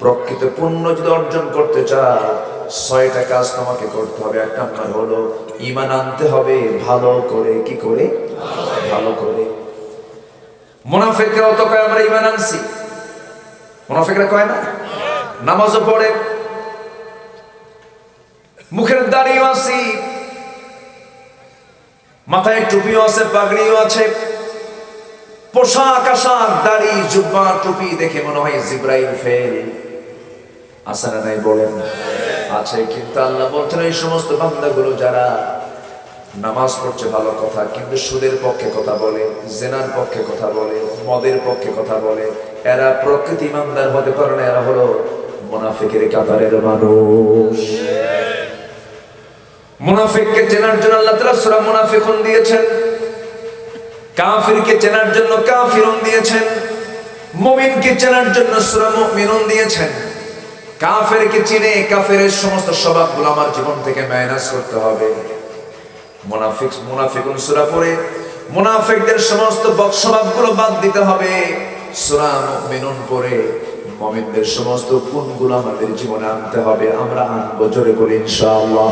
প্রকৃত পুণ্য যদি অর্জন করতে চাও 6টা কাজ তোমাকে করতে হবে। 1 নম্বর হলো ঈমান আনতে হবে ভালো করে। কি করে? ভালো করে। মুনাফিকরাও তো কয় আমরা ঈমান আনছি, মুনাফিকরা কয় না? নামাজও পড়ে, মুখের দাড়িও আছে, মাথায় টুপিও আছে, পাগড়িও আছে, পোশাক আশাক, দাড়ি, জুব্বা, টুপি দেখে মনে হয় জিব্রাইল ফেল। আছে না নাই বলেন? আছে। কিন্তু আল্লাহ বলছেন এই সমস্ত বান্দাগুলো যারা নামাজ পড়ছে ভালো কথা, কিন্তু সুদের পক্ষে কথা বলে, জেনার পক্ষে কথা বলে, মদের পক্ষে কথা বলে, এরা প্রকৃত ইমানদার হতে পারে না, এরা হলো মুনাফিকের কাতারের মানুষ। মুনাফিককে চেনার জন্য আল্লাহ তাআলা সূরা মুনাফিকুন দিয়েছেন, কাফিরকে চেনার জন্য কাফিরুন দিয়েছেন, মুমিনকে চেনার জন্য সূরা মুমিনুন দিয়েছেন। কাফেরকে চিনে কাফেরের সমস্ত স্বভাবগুলো আমার জীবন থেকে মাইনাস করতে হবে। মুনাফিকুন সূরা পড়ে মুনাফিকদের সমস্ত বদস্বভাবগুলো বাদ দিতে হবে। সূরা মুমিনুন পড়ে মুমিনদের সমস্ত গুণগুলো আমাদের জীবনে আনতে হবে। আমরা আনবো, জোরে বলি ইনশাআল্লাহ।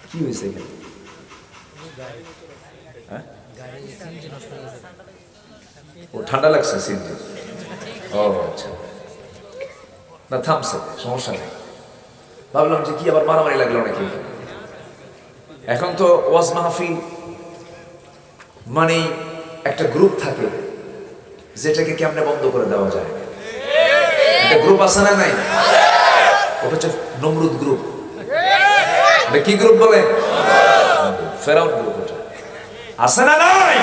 কি হয়েছে এখানে? ও ঠান্ডা লাগছে সিনজি? ও আচ্ছা, না থামছে, সমস্যা নেই। ভাবলাম যে কি আবার মারামারি লাগলো নাকি। এখন তো ওয়াজ মাহফিল মানে একটা গ্রুপ থাকে যেটাকে কেমনে বন্ধ করে দেওয়া যায়। একটা গ্রুপ আছে না নাই? ওটা হচ্ছে নমরুদ গ্রুপ। এটা কি গ্রুপ বলে? ফেরাউন গ্রুপ। ওটা আছে না নাই?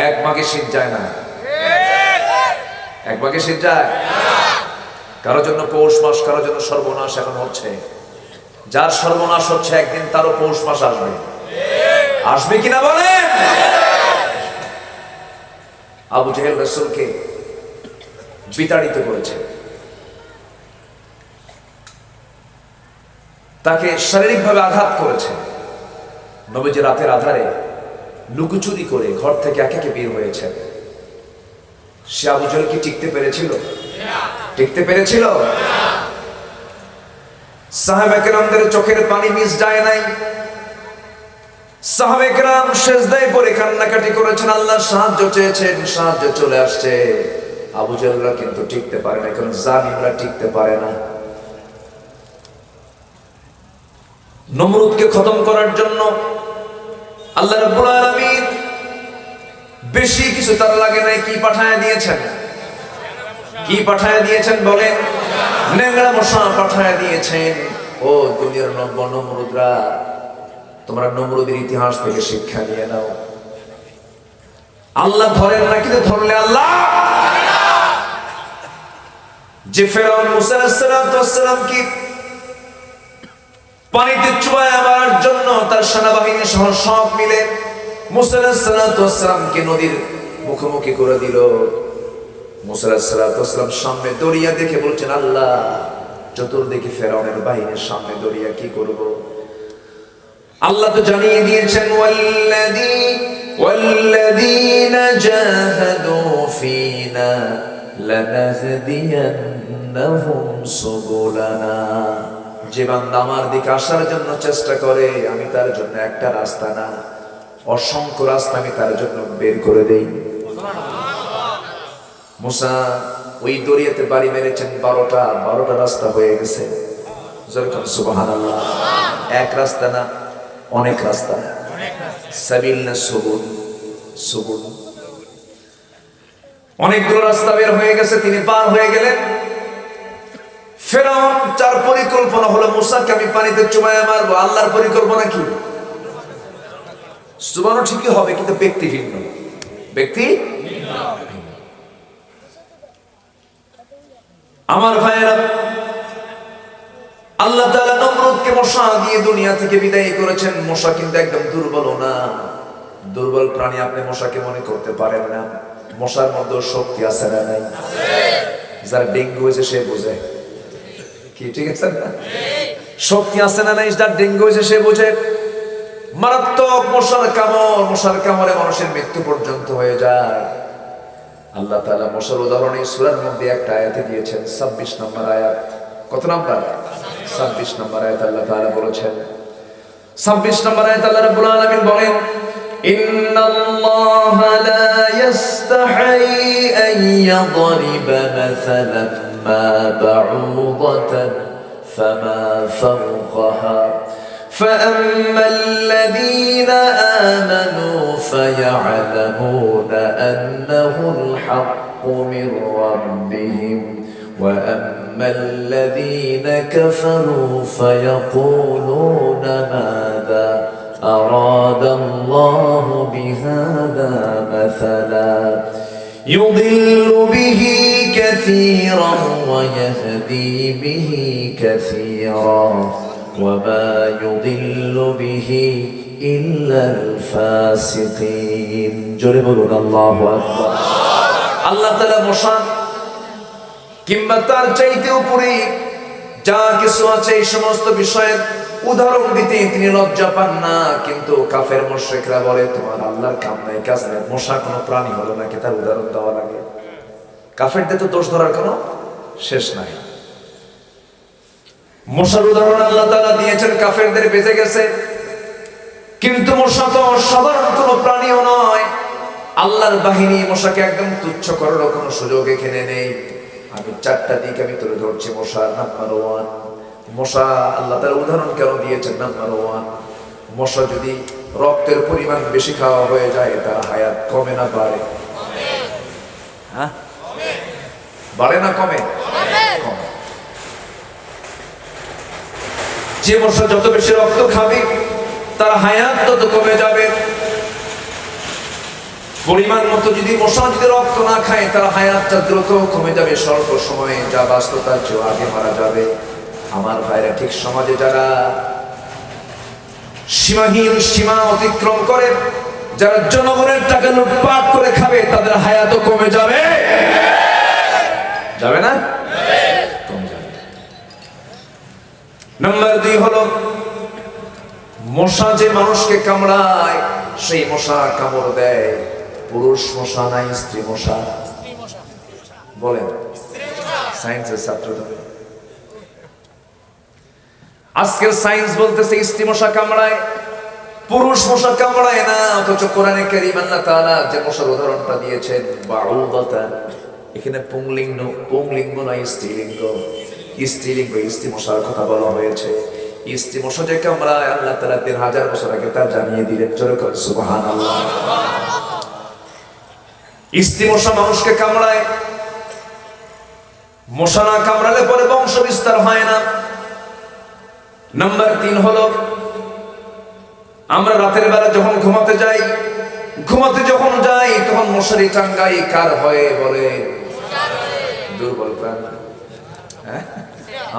এক মাকে শীত যায় না, এক মাকে শীত যায়। কারোর জন্য পৌষ মাস, কারোর জন্য সর্বনাশ এখন হচ্ছে। যার সর্বনাশ হচ্ছে একদিন তারও পৌষ মাস আসবে। আসবে কিনা বলেন? আবু জেহেল রাসূলকে বিতাড়িত করেছে, তাকে শারীরিকভাবে আঘাত করেছে। নবীজি রাতের আধারে লুকোচুরি করে ঘর থেকে একে একে বের হয়েছে। সে আবু জেহেল কি টিকতে পেরেছিল? টিকতে পেরেছিল? সাহাবায়ে কেরামদের চোখের পানি মিস যায় নাই। সাহাবায়ে কেরাম সিজদায় পড়ে কান্নাকাটি করেছেন, আল্লাহর সাহায্য চেয়েছেন, সাহায্য চলে আসছে। আবু জেহেলরা কিন্তু টিকতে পারে না, কারণ জালিমরা টিকতে পারে না। নমরুদকে খতম করার জন্য আল্লাহ রাব্বুল আলামিন বেশি কিছু তার লাগে নাই, কি পাঠায় দিয়েছেন? কি পাঠায় দিয়েছেন বলেন? নেংড়া মশা পাঠায় দিয়েছেন। ও দুনিয়ার নমরুদরা, তোমরা নমরুদের ইতিহাস থেকে শিক্ষা নিয়ে নাও। আল্লাহ ধরেন না, কিন্তু ধরলে আল্লাহ। যে ফেরাউন মুসা আলাইহিস সালাম কি পানিতে চুবায় মারার জন্য তার সেনাবাহিনী সহ সব মিলে মুসা আলাইহিস সালামকে নদীর মুখোমুখি করে দিল। মুসা আলাইহিস সালাম সামনে দরিয়া দেখে বলছেন, আল্লাহ চতুর্দিকে ফেরাউনের বাহিনীর সামনে দরিয়া, কি করব? আল্লাহ তো জানিয়ে দিয়েছেন, ওয়াল্লাযীনা জাহাদু ফীনা লানাহদিয়ান্নাহুম সুবুলানা। যে বান্দা আমার দিকে আসার জন্য চেষ্টা করে, আমি তার জন্য একটা রাস্তা না, অসংখ্য রাস্তা আমি তার জন্য বের করে দেই। মুসা ওই দরিয়াতে বাড়ি মেরেছেন 12টা রাস্তা হয়ে গেছে। যেরকম সুবহানাল্লাহ, এক রাস্তা না, অনেক রাস্তা। সাবিল না সুবুল, সুবুল, অনেকগুলো রাস্তা বের হয়ে গেছে। তিনি পার হয়ে গেলেন। ফেরাউন তার পরিকল্পনা হলো মুসাকে আমি পানিতে চুবাইয়া মারবো। আল্লাহর পরিকল্পনা কি? চুবানো ঠিকই হবে, কিন্তু ব্যক্তি ভিন্ন, ব্যক্তি। আমার ভাইয়েরা, আল্লাহ তাআলা নমরুদকে মশা দিয়ে দুনিয়া থেকে বিদায় করেছেন। মশা কিন্তু একদম দুর্বল না, দুর্বল প্রাণী আপনি মশাকে মনে করতে পারেন না। মশার মধ্যে শক্তি আছে না নাই? যার ডেঙ্গু হয়েছে সে বোঝে, কি ঠিক আছে না? শক্তি আছে না নাই? যার ডেঙ্গু হয়েছে সে বোঝে। মারাত্মক মশার কামড়, মশার কামড়ে মানুষের মৃত্যু পর্যন্ত হয়ে যায়। আল্লাহ তাআলা মশার উদাহরণ এই সূরার মধ্যে একটা আয়াতে দিয়েছেন, 26 নম্বর আয়াত। কত নম্বর? 26 নম্বর আয়াত আল্লাহ তাআলা বলেছেন, 26 নম্বর আয়াত আল্লাহ রাব্বুল আলামিন বলেন, ইন্নাল্লাহা লা يستحي أن يضرب مثلا ما بعوضة فما فوقها فأما الذين آمنوا فيعلمون أنه الحق من ربهم وأما الذين كفروا فيقولون ماذا أراد الله بهذا مثلا يضل به كثيرا ويهدي به كثيرا وما يضل به إلا الفاسقين جربون الله أكبر الله تعالى مشان কিংবা তার চাইতে উপরে যা কিছু আছে এই সমস্ত বিষয়ের উদাহরণ দিতে তিনি লজ্জা পান না, কিন্তু কাফের মুশরিকরা বলে তোমার আল্লাহর কাম নাই কাজ নাই, মশা কোনো প্রাণী হলো নাকি তার উদাহরণ দেওয়া লাগে। কাফেরদের তো দোষ ধরার কোনো শেষ নাই। মশার উদাহরণ আল্লাহ তাআলা দিয়েছেন, কাফেরদের বেঁচে গেছে, কিন্তু মশা তো সাধারণ কোনো প্রাণীও নয়। আল্লাহর বাহিনী মশাকে একদম তুচ্ছ করার কোনো সুযোগ এখানে নেই। আমি চারটা দিক আমি তুলে ধরছি। মশা নাম্বার 1, মশা আল্লাহ তাআলা উদাহরণ কেন দিয়েছেন? নাম্বার 1, মশা যদি রক্তের পরিমাণ বেশি খাওয়া হয়ে যায় তার হায়াত কমে না বাড়ে? হ্যাঁ, বাড়ে না কমে? কমে। যে মশা যত বেশি রক্ত খাবে তার হায়াত তত কমে যাবে। পরিমাণ মতো যদি মশা যদি রক্ত না খায় তার হায়াতটা দ্রুত কমে যাবে, স্বল্প সময়ে যা বাস্তবতার চেয়ে আগে মারা যাবে। আমার ভাইরা, ঠিক সমাজে যারা সীমাহীন সীমা অতিক্রম করে, যারা জনগণের টাকা লুটপাট করে খাবে, তাদের হায়াতও কমে যাবে, যাবে না? কমে যাবে। নাম্বার 2 হলো মশা যে মানুষকে কামড়ায় সেই মশা কামড় দেয় পুরুষ মশা না স্ত্রী মশা? বলেন, সায়েন্সের ছাত্র। আজকের সায়েন্স বলতেছে স্ত্রী মশা কামড়ায়, পুরুষ মশা কামড়ায় না। অথচ কোরআনে কারীম আল্লাহ তাআলা যে মশার উদাহরণটা দিয়েছেন বাউদাতান, এখানে পুংলিঙ্গ নয়, স্ত্রীলিঙ্গ। স্ত্রীলিঙ্গ স্ত্রী মশার কথা বলা হয়েছে। স্ত্রী মশা যে কামড়ায় আল্লাহ তাআলা 3000 বছর আগে তা জানিয়ে দিলেন। জোরে করে সুবহানাল্লাহ। স্ত্রী মশা মানুষকে কামড়ায়। মশা না কামড়ালে পরে বংশ বিস্তার হয় না। নাম্বার 3 হলো আমরা রাতের বেলা যখন ঘুমাতে যাই তখন মশারি টাঙ্গাই কার হয়ে? বলে দুর্বল প্রাণ। হ্যাঁ,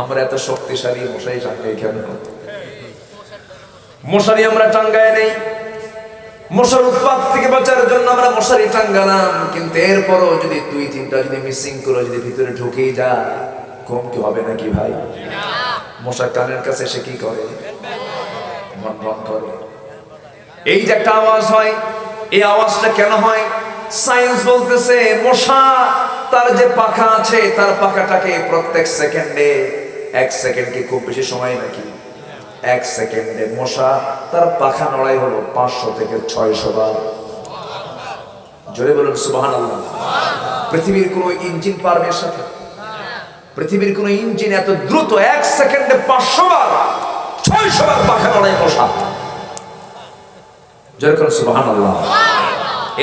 আমরা এত শক্তিশালী, মশারি টাঙ্গাই কেন? মশারি আমরা টাঙ্গায় নেই। মশার উৎপাত থেকে বাঁচার জন্য আমরা মশারি টাঙ্গালাম, কিন্তু এরপরও যদি 2-3টা যদি মিসিং করে যদি ভিতরে ঢুকেই যায়, কম কি হবে নাকি ভাই? মশা কানের কাছে সে কি করে? ভন করে। এই যে একটা আওয়াজ হয়, এই আওয়াজটা কেন হয়? সায়েন্স বলতেছে মশা তার যে পাখা আছে তার পাখাটাকে প্রত্যেক সেকেন্ডে, 1 সেকেন্ড কি খুব বেশি সময় নাকি? 1 সেকেন্ডে মশা তার পাখা নড়াই হলো 500 থেকে 600 বার। জোরে বলুন সুবহানাল্লাহ। পৃথিবীর কোন ইঞ্জিন পারবে এর সাথে? পৃথিবীর কোন ইঞ্জিন এত দ্রুত 1 সেকেন্ডে 500 বার 600 বার পাখা নড়াই মশা। জোরে বলুন সুবহানাল্লাহ।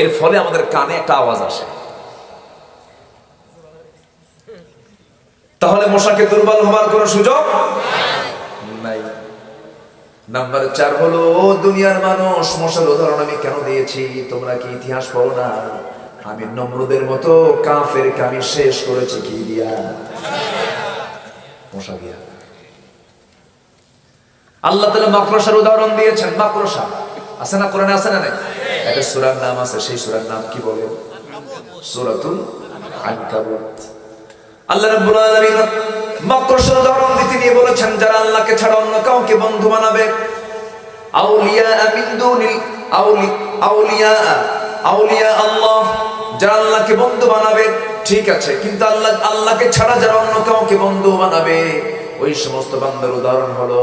এর ফলে আমাদের কানে একটা আওয়াজ আসে। তাহলে মশাকে দুর্বল হওয়ার কোনো সুযোগ নাই। নাম্বার 4 হলো দুনিয়ার মানুষ। মশার উদাহরণ আমি কেন দিয়েছি? তোমরা কি ইতিহাস পড়ো না? আমি নমরুদের মতো কাফেরকে আমি শেষ করেছি কি দিয়া? মশা দিয়া। আল্লাহ তাআলা মাকড়সার উদাহরণ দিয়েছেন। মাকড়সা আছে না কোরআনে? আছে না নাই? একটা সূরার নাম আছে, সেই সূরার নাম কি বলে? সূরাতুল আনকাবুত। আল্লাহ রাব্বুল আলামিন মাকড়সার উদাহরণ দিতে নিয়ে বলেছেন, যারা আল্লাহকে ছাড়া অন্য কাউকে বন্ধু বানাবে, আউলিয়া মিন দুনিল আউলিয়া আল্লাহ, যারা আল্লাহকে বন্ধু বানাবে ঠিক আছে, কিন্তু আল্লাহকে ছাড়া যারা অন্য কাউকে বন্ধু বানাবে, ওই সমস্ত বান্দার উদাহরণ হলো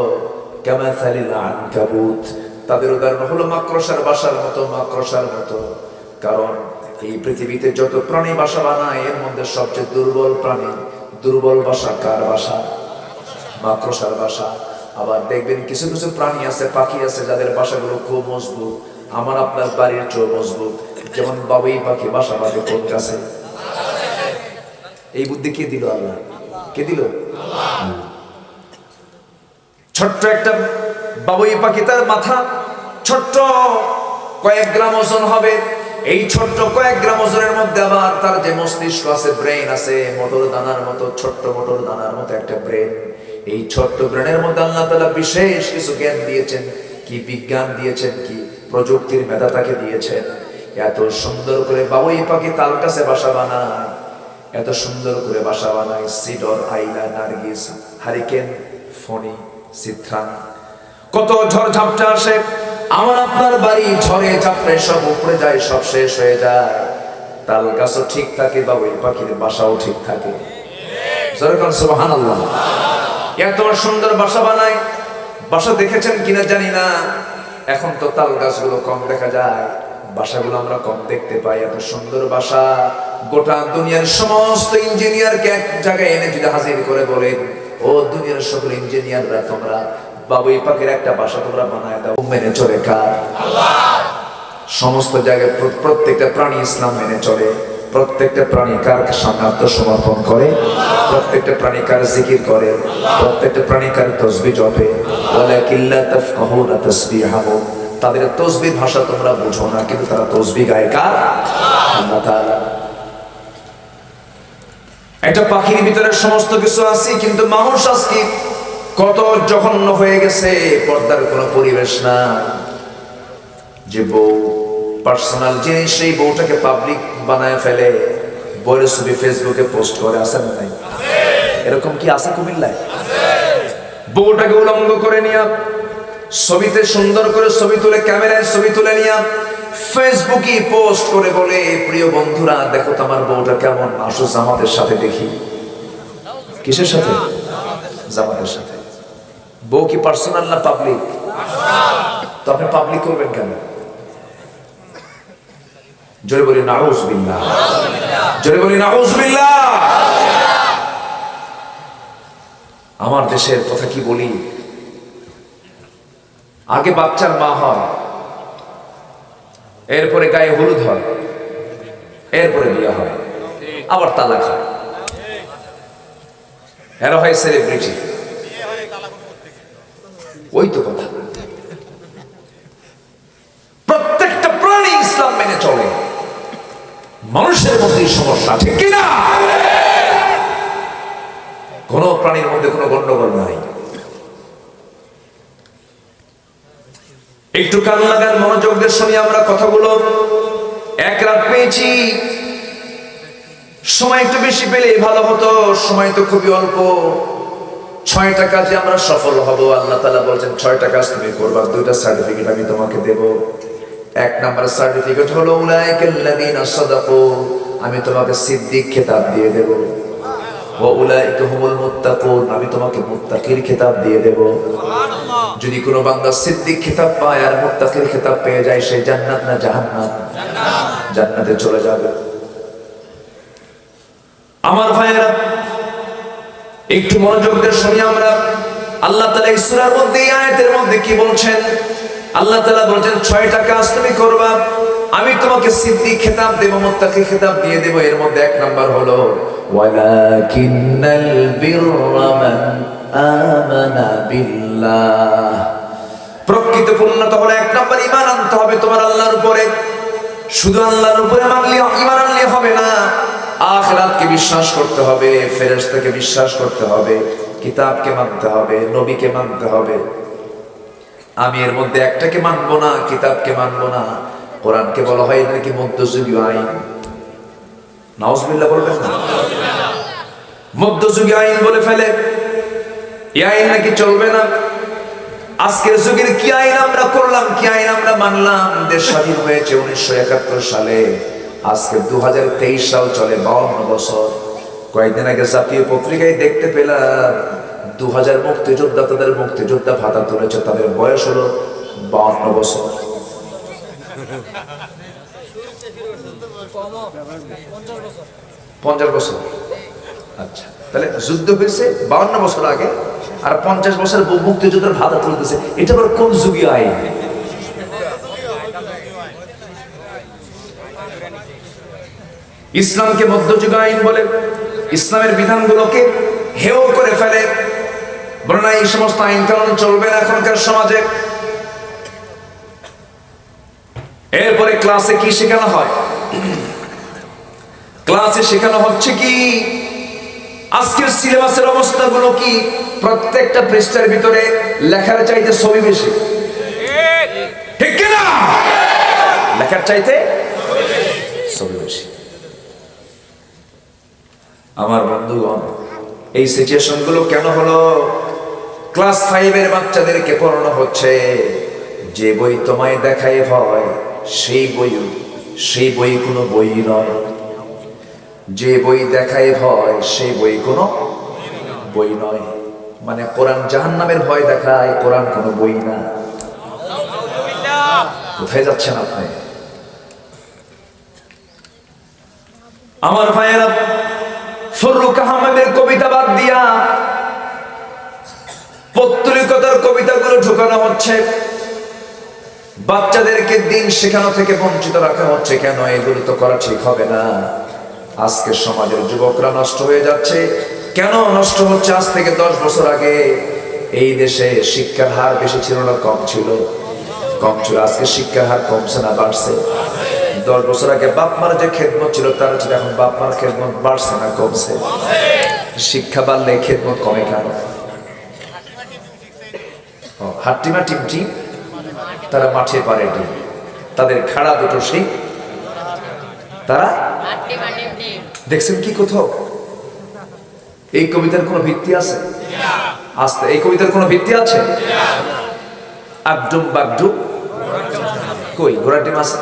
কামাসালিল আনকাবুত। তাদের উদাহরণ হলো মাকড়সার বাসার মতো, মাকড়সার মতো। কারণ এই পৃথিবীতে যত প্রাণী বাসা বানায় এর মধ্যে সবচেয়ে দুর্বল প্রাণী, দুর্বল বাসা কার বাসা? মাকড়সার বাসা। আবার দেখবেন কিছু কিছু প্রাণী আছে, পাখি আছে যাদের বাসাগুলো খুব মজবুত, আমার আপনার বাড়ির চেয়েও মজবুত। যেমন বাবুই পাখি বাসা বাঁধে কোন গাছে? এই বুদ্ধি কে দিল? আল্লাহ। কে দিল? ছোট্ট একটা বাবুই পাখি, তার মাথা ছোট্ট, কয়েক গ্রাম ওজন হবে। এই ছোট্ট কয়েক গ্রাম ওজনের মধ্যে আবার তার যে মস্তিষ্ক আছে, ব্রেন আছে, মোটর দানার মতো, ছোট্ট মোটর দানার মতো একটা ব্রেন। এই ছোট্ট ব্রেনের মধ্যে আল্লাহ তাআলা বিশেষ কিছু জ্ঞান দিয়েছেন, কি বিজ্ঞান দিয়েছেন, কি প্রযুক্তির মেধা তাকে দিয়েছেন। এত সুন্দর করে বাবুই পাখি তাল গাছে বাসা বানায়, এত সুন্দর করে বাসা বানায়। সিডর, আইলা, নার্গিস, হারিকেন, ফণি, সিথ্রান, কত ঝড় ঝাপটা আসে, আমার আপনার বাড়ি ঝড়ে ঝাপটায় সব উপরে যায়, সব শেষ হয়ে যায়। তাল গাছও ঠিক থাকে, বাবুই পাখির বাসাও ঠিক থাকে। সুবহানাল্লাহ। এত সুন্দর বাসা বানায়। বাসা দেখেছেন কিনা জানি না, এখন তো তাল গাছগুলো কম দেখা যায়, বাসাগুলো আমরা কম দেখতে পাই। এত সুন্দর বাসা, গোটা দুনিয়ার সমস্ত ইঞ্জিনিয়ারকে এক জায়গায় এনে যদি হাজির করে বলেন, ও দুনিয়ার সকল ইঞ্জিনিয়াররা, তোমরা বাবুই পাখির একটা বাসা তোমরা বানায় দাও, মেনে চলে কার? আল্লাহ। সমস্ত জায়গায় প্রত্যেকটা প্রাণী ইসলাম মেনে চলে, প্রত্যেকটা প্রাণী কার সামনে আত্মসমর্পণ করে, প্রত্যেকটা প্রাণী কার জিকির করে, প্রত্যেকটা প্রাণী কার তাসবিহ জপে। ওয়ালাকিন লা তাফকাহুনা তাসবিহাহুম, তাদের তাসবিহ ভাষা তোমরা বুঝো না, কিন্তু তারা তাসবিহ গায় কার? আল্লাহ তাআলা। একটা পাখির ভিতরে সমস্ত কিছু আছে, কিন্তু মানুষ আজকে কত জঘন্য হয়ে গেছে, পর্দার কোনো পরিবেশ না। যে বউ পার্সোনাল জিনিস, সেই বউটাকে পাবলিক বানায় ফেলে, বইয়ের ছবি ফেসবুকে পোস্ট করে, আছে না নাই? এরকম কি আছে কুমিল্লায়? বউটাকে উলঙ্গ করে নিয়ে ছবিতে সুন্দর করে ছবি তুলে, ক্যামেরায় ছবি তুলে নিয়ে ফেসবুকে পোস্ট করে বলে, প্রিয় বন্ধুরা দেখো তো আমার বউটা কেমন, আসো জামাতের সাথে দেখি। কিসের সাথে? জামাতের সাথে। বউ কি পার্সোনাল না পাবলিক? তো আপনি পাবলিক করবেন কেন? জোরে বলি নাউযুবিল্লাহ, জোরে বলি নাউযুবিল্লাহ। আমার দেশের কথা কি বলি, আগে বাচ্চার মা হয়, এরপরে গায়ে হলুদ হয়, এরপরে বিয়ে হয়, আবার তালাক হয়, এরা হয় সেলিব্রিটি। ওই তো কথা, প্রত্যেকটা প্রাণী ইসলাম মেনে চলে, মানুষের মধ্যে সমস্যা আছে কিনা? কোন প্রাণীর মধ্যে কোনো গন্ডগোল নাই। একটু কান লাগান, মনোযোগ দিয়ে শুনি আমরা কথাগুলো। এক রাত পেয়েছি, সময় একটু বেশি পেলে ভালো হতো, সময় তো খুবই অল্প। 6টা কাজে আমরা সফল হব। আল্লাহ তাআলা বলেন 6টা কাজ তুমি করবা, 2টা সার্টিফিকেট আমি তোমাকে দেব। 1 নাম্বার সার্টিফিকেট হলো উলাইকাল্লাযীনা সাদাকু, আমি তোমাকে সিদ্দিক খেতাব দিয়ে দেব। ওয়া উলাইকা হুমুল মুত্তাকুন, আমি তোমাকে মুত্তাকির খেতাব দিয়ে দেব। সুবহানাল্লাহ। যদি কোনো বান্দা সিদ্দিক খেতাব পায় আর মুত্তাকির খেতাব পেয়ে যায়, সে জান্নাত না জাহান্নাম? জান্নাত। জান্নাতে চলে যাবে। আমার ভাইয়েরা একটু মনোযোগ দিয়ে শুনি আমরা। আল্লাহ তাআলা এই সূরার মধ্যে, এই আয়াতের মধ্যে কি বলছেন? আল্লাহ তাআলা বলেন 6টা কাজ তুমি করবা, আমি তোমাকে সিদ্দিক খেতাব দেব, মুত্তাকি খেতাব দিয়ে দেব। এর মধ্যে 1 নাম্বার হলো ওয়ালাকিন্নাল বিররা মান আমানা বিল্লাহ। প্রকৃত পূর্ণতা হলো 1 নাম্বার ঈমান আনতে হবে তোমার আল্লাহর উপরে। শুধু আল্লাহর উপরে মানলে ঈমান আনলে হবে না, আখিরাতকে বিশ্বাস করতে হবে, ফেরেশতাকে বিশ্বাস করতে হবে, কিতাবকে মানতে হবে, নবীকে মানতে হবে। আমি এর মধ্যে একটাকে মানবো না, কিতাবকে মানবো না। কোরআনকে বলা হয় নাকি মধ্যযুগীয় আইন। নাউজুবিল্লাহ বলবেন না? মধ্যযুগীয় আইন বলে ফেলে, এই আইন নাকি চলবে না। আজকের যুগের কি আইন আমরা করলাম, কি আইন আমরা মানলাম? দেশ স্বাধীন হয়েছে 1971 সালে, আজকে 2023 সাল চলে, 52 বছর। কয়েকদিন আগে জাতীয় পত্রিকায় দেখতে পেলাম 2000 মুক্তিযোদ্ধা তাদের মুক্তিযোদ্ধা ভাতা তুলেছে, তাদের বয়স হলো 52 বছর। 50 বছর। আচ্ছা, তাহলে যুদ্ধ হয়েছে 52 বছর আগে, আর 50 বছর মুক্তিযুদ্ধের ভাতা তুলতেছে। এটা আবার কোন যুগীয় আইন? ইসলামকে মধ্যযুগীয় আইন বলে, ইসলামের বিধানগুলোকে হেয় করে ফেলে, বলে না এই সমস্ত আইন কানুন চলবে না এখনকার সমাজে। এরপরে ক্লাসে কি শেখানো হয়? ক্লাসে শেখানো হচ্ছে কি আজকের সিলেবাসের অবস্থাগুলো কি? প্রত্যেকটা পৃষ্ঠার ভিতরে লেখার চাইতে ছবি বেশি, ঠিক কিনা? লেখার চাইতে ছবি বেশি। আমার বন্ধুগণ, এই সিচুয়েশন গুলো কেন হলো? ক্লাস 5 এর বাচ্চাদেরকে পড়ানো হচ্ছে যে বই তোমায় দেখায় ভয়, সেই বই কোনো বই নয়। যে বই দেখায় ভয় সেই বই কোনো বই নয়। মানে কোরআন জাহান্নামের ভয় দেখায়, কোরআন কোনো বই না। কোথায় যাচ্ছেন আপনি? আমার ভাইয়েরা, ফররুখ আহমেদের কবিতা বাদ দিয়া পৌত্তলিকতার কবিতাগুলো ঢোকানো হচ্ছে। বাচ্চাদেরকে দিন শেখানো থেকে বঞ্চিত রাখা হচ্ছে কেন? এগুলো তো করা ঠিক হবে না। আজকের সমাজের যুবকরা নষ্ট হয়ে যাচ্ছে। কেন নষ্ট হচ্ছে? আজ থেকে 10 বছর আগে এই দেশে শিক্ষার হার বেশি ছিল না কম ছিল? কম ছিল। আজকে শিক্ষার হার কমছে না বাড়ছে? 10 বছর আগে বাপ মার যে খেদমত ছিল তার ছিল, এখন বাপ মার খেদমত বাড়ছে না কমছে? শিক্ষা বাড়লে খেদমত কমে কেন? হাট্টিমা টিম টিম, তারা মাঠে পারে ডিম, তাদের খাড়া দুটো সেই তারা দেখছেন কি কোথাও? এই কবিতার কোনো ভিত্তি আছে? আস্তে, এই কবিতার কোনো ভিত্তি আছে? আকডুম বাগডুম কই ঘোড়া টিম আছে?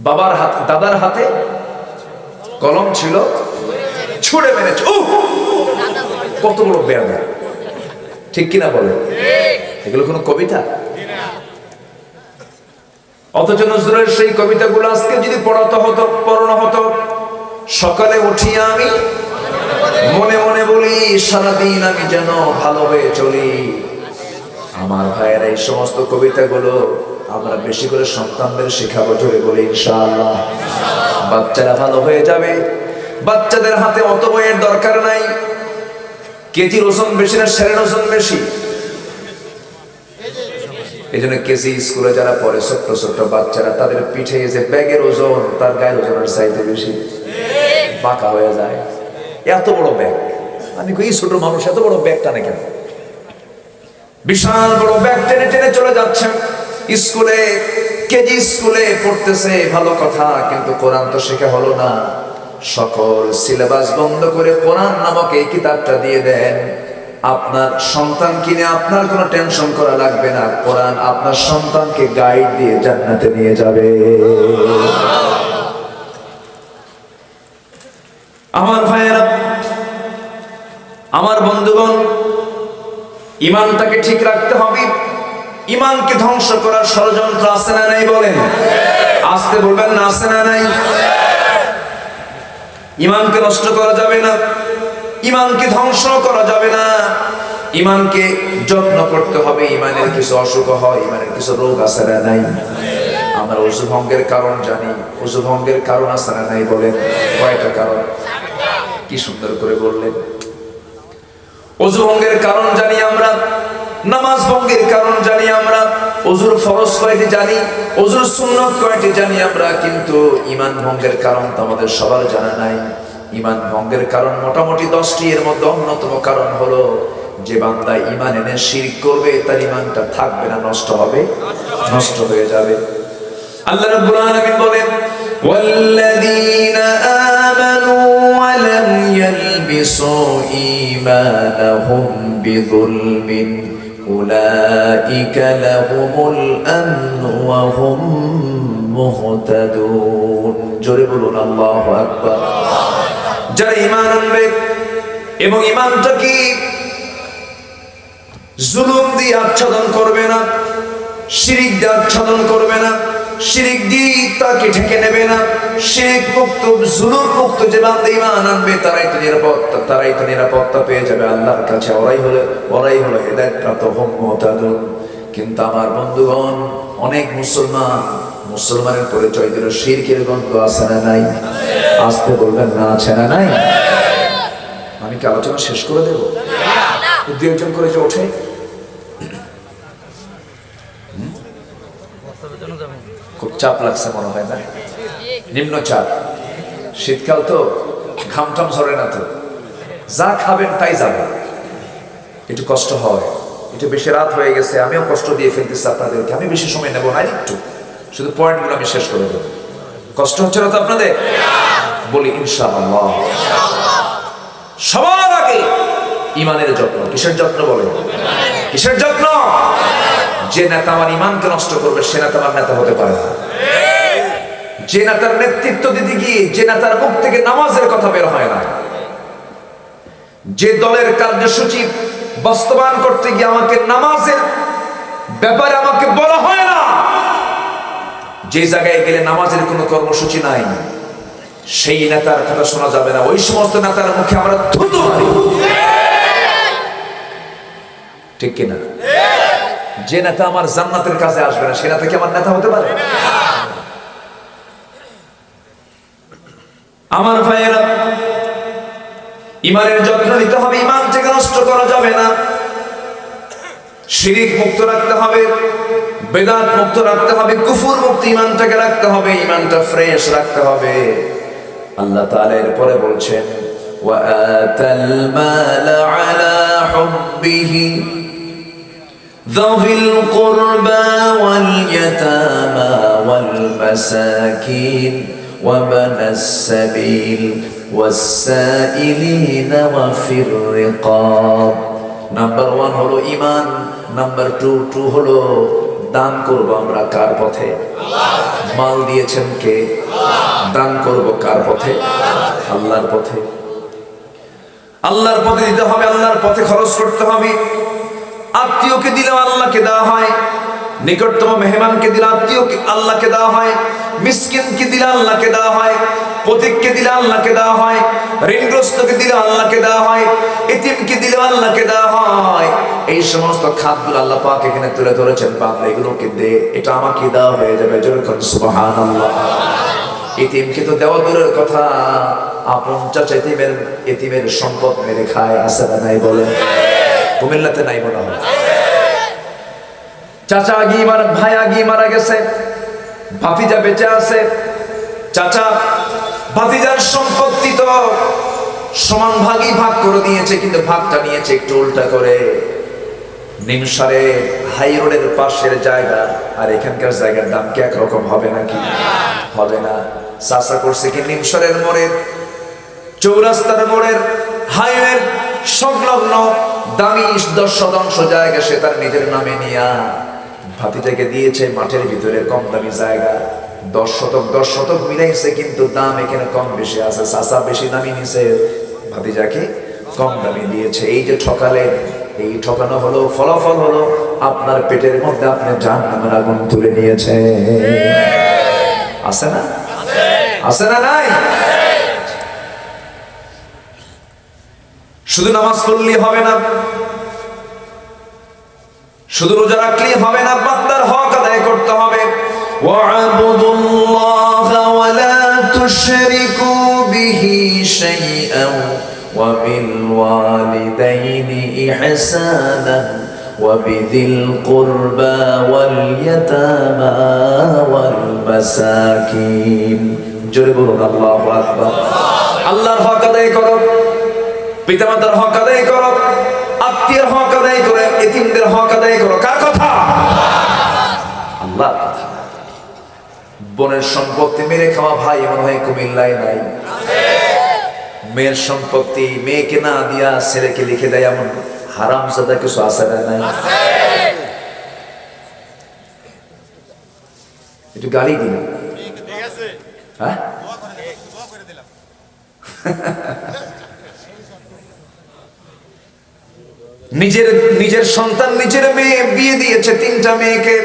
বাবার হাত, দাদার হাতে কলম ছিল, ছুড়ে মেরেছে। কত বড় বেয়াদব, ঠিক কিনা বলে? এগুলো কোনো কবিতা? অথচ নজরুলের সেই কবিতাগুলো আজকে যদি পড়ানো হতো, সকালে উঠিয়া আমি মনে মনে বলি সারাদিন আমি যেন ভালো হয়ে চলি। আমার ভাইয়েরা, এই সমস্ত কবিতাগুলো আমরা বেশি করে সন্তানদের শেখাবো, জোরে বলি ইনশাআল্লাহ। বাচ্চারা ভালো হয়ে যাবে। বাচ্চাদের হাতে অত বইয়ের দরকার নাই। কেজির ওজন বেশি না সেরের ওজন বেশি? এই জন্য কেজি স্কুলে যারা পড়ে, ছোট্ট ছোট্ট বাচ্চারা, তাদের পিঠে যে ব্যাগের ওজন তার গায়ের ওজনের চাইতে বেশি, বাঁকা হয়ে যায়। এত বড় ব্যাগ, আমি এই ছোট মানুষ এত বড় ব্যাগ টানে কেন? বিশাল বড় ব্যাগ টেনে টেনে চলে যাচ্ছে স্কুলে। কেজি স্কুলে পড়তেছে, ভালো কথা, কিন্তু কোরআন তো শেখা হলো না। সকল সিলেবাস বন্ধ করে কোরআন নামক এই কিতাবটা দিয়ে দেন। আপনার সন্তান কিনে আপনার কোনো টেনশন করা লাগবে না। কোরআন আপনার সন্তানকে গাইড দিয়ে জান্নাতে নিয়ে যাবে। আমার ভাইয়েরা, আমার বন্ধুগণ, ইমানটাকে ঠিক রাখতে হবে। ইমানকে ধ্বংস করার ষড়যন্ত্র আছে না নাই? বলেন, আসতে বলবেন না, আছে না নাই? ইমানকে নষ্ট করা যাবে না, ইমানকে ধ্বংস করা যাবে না। ইমানকে যত্ন করতে হবে। ইমানের কিছু অসুখ হয়, ইমানের কিছু রোগ আছে না নাই? আমরা ওযু ভঙ্গের কারণ জানি। ওযু ভঙ্গের কারণ আছে না নাই? বলেন, কয়টা কারণ? কি সুন্দর করে বললেন। ওযু ভঙ্গের কারণ জানি আমরা, নামাজ ভঙ্গের কারণ জানি আমরা, ওযুর ফরজ কয়টি জানি, ওযুর সুন্নাত কয়টি জানি আমরা, কিন্তু ঈমান ভঙ্গের কারণ তো আমাদের সবার জানা নাই। ঈমান ভঙ্গের কারণ মোটামুটি 10টি। এর মধ্যে অন্যতম কারণ হলো যে বান্দা ঈমান এনে শিরক করবে, তার ঈমানটা থাকবে না, নষ্ট হবে, নষ্ট হয়ে যাবে। আল্লাহ রাব্বুল আলামিন বলেন, ওয়াল্লাযীনা আমানু ওয়া লাম ইয়ালবিসু ঈমানাহুম বিযুলমিন উলাইকা লাহুমুল আমনু ওয়া হুম মুহতাদুন। জোরে বলুন আল্লাহু আকবার। যারা ঈমান আনবে এবং ঈমানটা কি জুলুম দিয়ে আচ্ছাদন করবে না, শিরিক দিয়ে আচ্ছাদন করবে না, শিরিক দিয়ে তাকে ঢেকে নেবে না। শিরিক মুক্ত জুলুম মুক্ত যে বান্দা ঈমান আনবে তারাই তো নিরাপত্তা পেয়ে যাবে আল্লাহর কাছে। ওরাই হলো হেদায়েতপ্রাপ্ত হুম মুহতাদুন। কিন্তু আমার বন্ধুগণ, অনেক মুসলমানের পরিচয় দিল শিরকের গন্ধ আছে না নাই? আসতে বলবেন না, আছে না নাই? আমি কি আলোচনা শেষ করে দেব? দুই একজন করে যে ওঠে, খুব চাপ লাগছে মনে হয় না? নিম্ন চাপ, শীতকাল তো, ঘামটাম ঝরে না তো, যা খাবেন তাই যাবে, একটু কষ্ট হয়। একটু বেশি রাত হয়ে গেছে, আমিও কষ্ট দিয়ে ফেলতেছি আপনাদেরকে। আমি বেশি সময় নেবো না, একটু শুধু পয়েন্টগুলো আমি শেষ করে দেবো। কষ্ট হচ্ছে না তো আপনাদের? বলি ইনশাআল্লাহ। সবার আগে ইমানের যত্ন। কিসের যত্ন বলে? কিসের যত্ন? যে নেতা আমার ইমানকে নষ্ট করবে সে নেতা আমার নেতা হতে পারে না। যে নেতার নেতৃত্ব দিতে গিয়ে যে নেতার মুখ থেকে নামাজের কথা বের হয় না, যে দলের কার্যসূচি বাস্তবায়ন করতে গিয়ে আমাকে নামাজের ব্যাপারে আমাকে বলা হয় না, যে জায়গায় গেলে নামাজের কোনো কর্মসূচি নাই, সেই নেতার কথা শোনা যাবে না। ওই সমস্ত নেতার মুখে আমরা থুতু মারি, ঠিক কিনা? যে নেতা আমার জান্নাতের কাছে আসবে না সে নেতা কি আমার নেতা হতে পারে? আমার ভাইয়েরা, ইমানের যত্ন নিতে হবে। ইমান থেকে নষ্ট করা যাবে না। শিরিক মুক্ত রাখতে হবে, বেদাত মুক্ত রাখতে হবে, কুফর মুক্ত ইমানটাকে রাখতে হবে, ইমানটা ফ্রেশ রাখতে হবে। আল্লাহ তাআলা এরপরে বলছেন, ওয়া আতাল মাল আলা হুব্বিহি যাবিল কুরবা ওয়াল ইয়াতামা ওয়াল মাসাকিন ওয়া বানাস সাবিল ওয়াস সাইলিনা ওয়া ফির রিকাব। নাম্বার 1 হলো ঈমান, নাম্বার 2 হলো দান করব আমরা কার পথে? মাল দিয়েছেন কে? দান করব কার পথে? আল্লাহর পথে। আল্লাহর পথে দিতে হবে, আল্লাহর পথে খরচ করতে হবে। আত্মীয়কে দিলেও আল্লাহকে দেওয়া হয়, নিকটতম মেহমানকে দিলে আত্মীয়কে আল্লাহকে দেওয়া হয়, মিসকিনকে দিলে আল্লাহকে দেওয়া হয়, পথিককে দিলে আল্লাহকে দেওয়া হয়, ঋণগ্রস্তকে দিলে আল্লাহকে দেওয়া হয়, এতিমকে দিলে আল্লাহকে দেওয়া হয়। এই সমস্ত খাতগুলো আল্লাহ পাক এখানে তুলে ধরেছেন। বান্দা এগুলোকে দে, এটা আমাকে দেওয়া হয়ে যাবে। জোরে করুন সুবহানাল্লাহ। এতিমকে তো দেওয়া দূরের কথা, আপন চাচা এতিমের সম্পদ মেরে খায়, আছে না নাই বলেন? কুমিল্লাতে নাই মনে হয়। চাচা ভাই আগে মারা গেছে, ভাতিজা বেঁচে আছে। চাচা ভাতিজার সম্পত্তি তো সমান ভাগই ভাগ করে দিয়েছে, কিন্তু ভাগটা নিয়েছে একটু উল্টা করে। নিমসারে হাই রোডের পাশের জায়গা আর এখানকার জায়গার দাম কি একরকম হবে নাকি? হবে না। চাচা করছে কি, নিমসারের মোড়ের, চৌরাস্তার মোড়ের, হাইওয়ের সংলগ্ন দামি 10 শতাংশ জায়গা সে তার নিজের নামে নিয়া ভাতিজাকে দিয়েছে। মাঠের ভিতরে কম দামি জায়গা, 10 শতক মিলাইছে, কিন্তু দাম এখানে কম বেশি আছে। চাচা বেশি দামি নিছে, ভাতিজাকে কম দামি দিয়েছে। এই যে ঠকালে, এই ঠকানো হলো, ফলাফল হলো আপনার পেটের মধ্যে আপনি জাহান্নামের আগুন তুলে নিয়েছে। আছে না? আছে না নাই? শুধু নামাজ পড়লেই হবে না, শুধু রোজা রাখলেই হবে না, বান্দার হক আদায় করতে হবে। ওয়া'বুদুল্লাহা ওয়া লা তুশরিকু বিহি শাইআন ওয়া বিল ওয়ালিদাইনি ইহসানান ওয়া বিযিল কুরবা ওয়াল ইয়াতামা ওয়াল মাসাকিন। জোরে বলুন আল্লাহু আকবার। আল্লাহর হক আদায় করো, পিতামাতার হক আদায় করো, আত্মীয়ের হক আদায় করো, এতিমদের হক আদায় করো। কার কথা? আল্লাহর কথা। বোনের সম্পত্তি মেরে খাওয়া ভাই মনে হয় কুমিল্লায় নাই। মেয়ের সম্পত্তি মেয়েকে না দিয়া ছেলেকে লিখে দেয় এমন হারামজাদা কিছু আছে না নাই? একটু গালি দিন, হ্যাঁ? নিজের সন্তান নিজের মেয়ে বিয়ে দিয়েছে, 3টা মেয়েকে।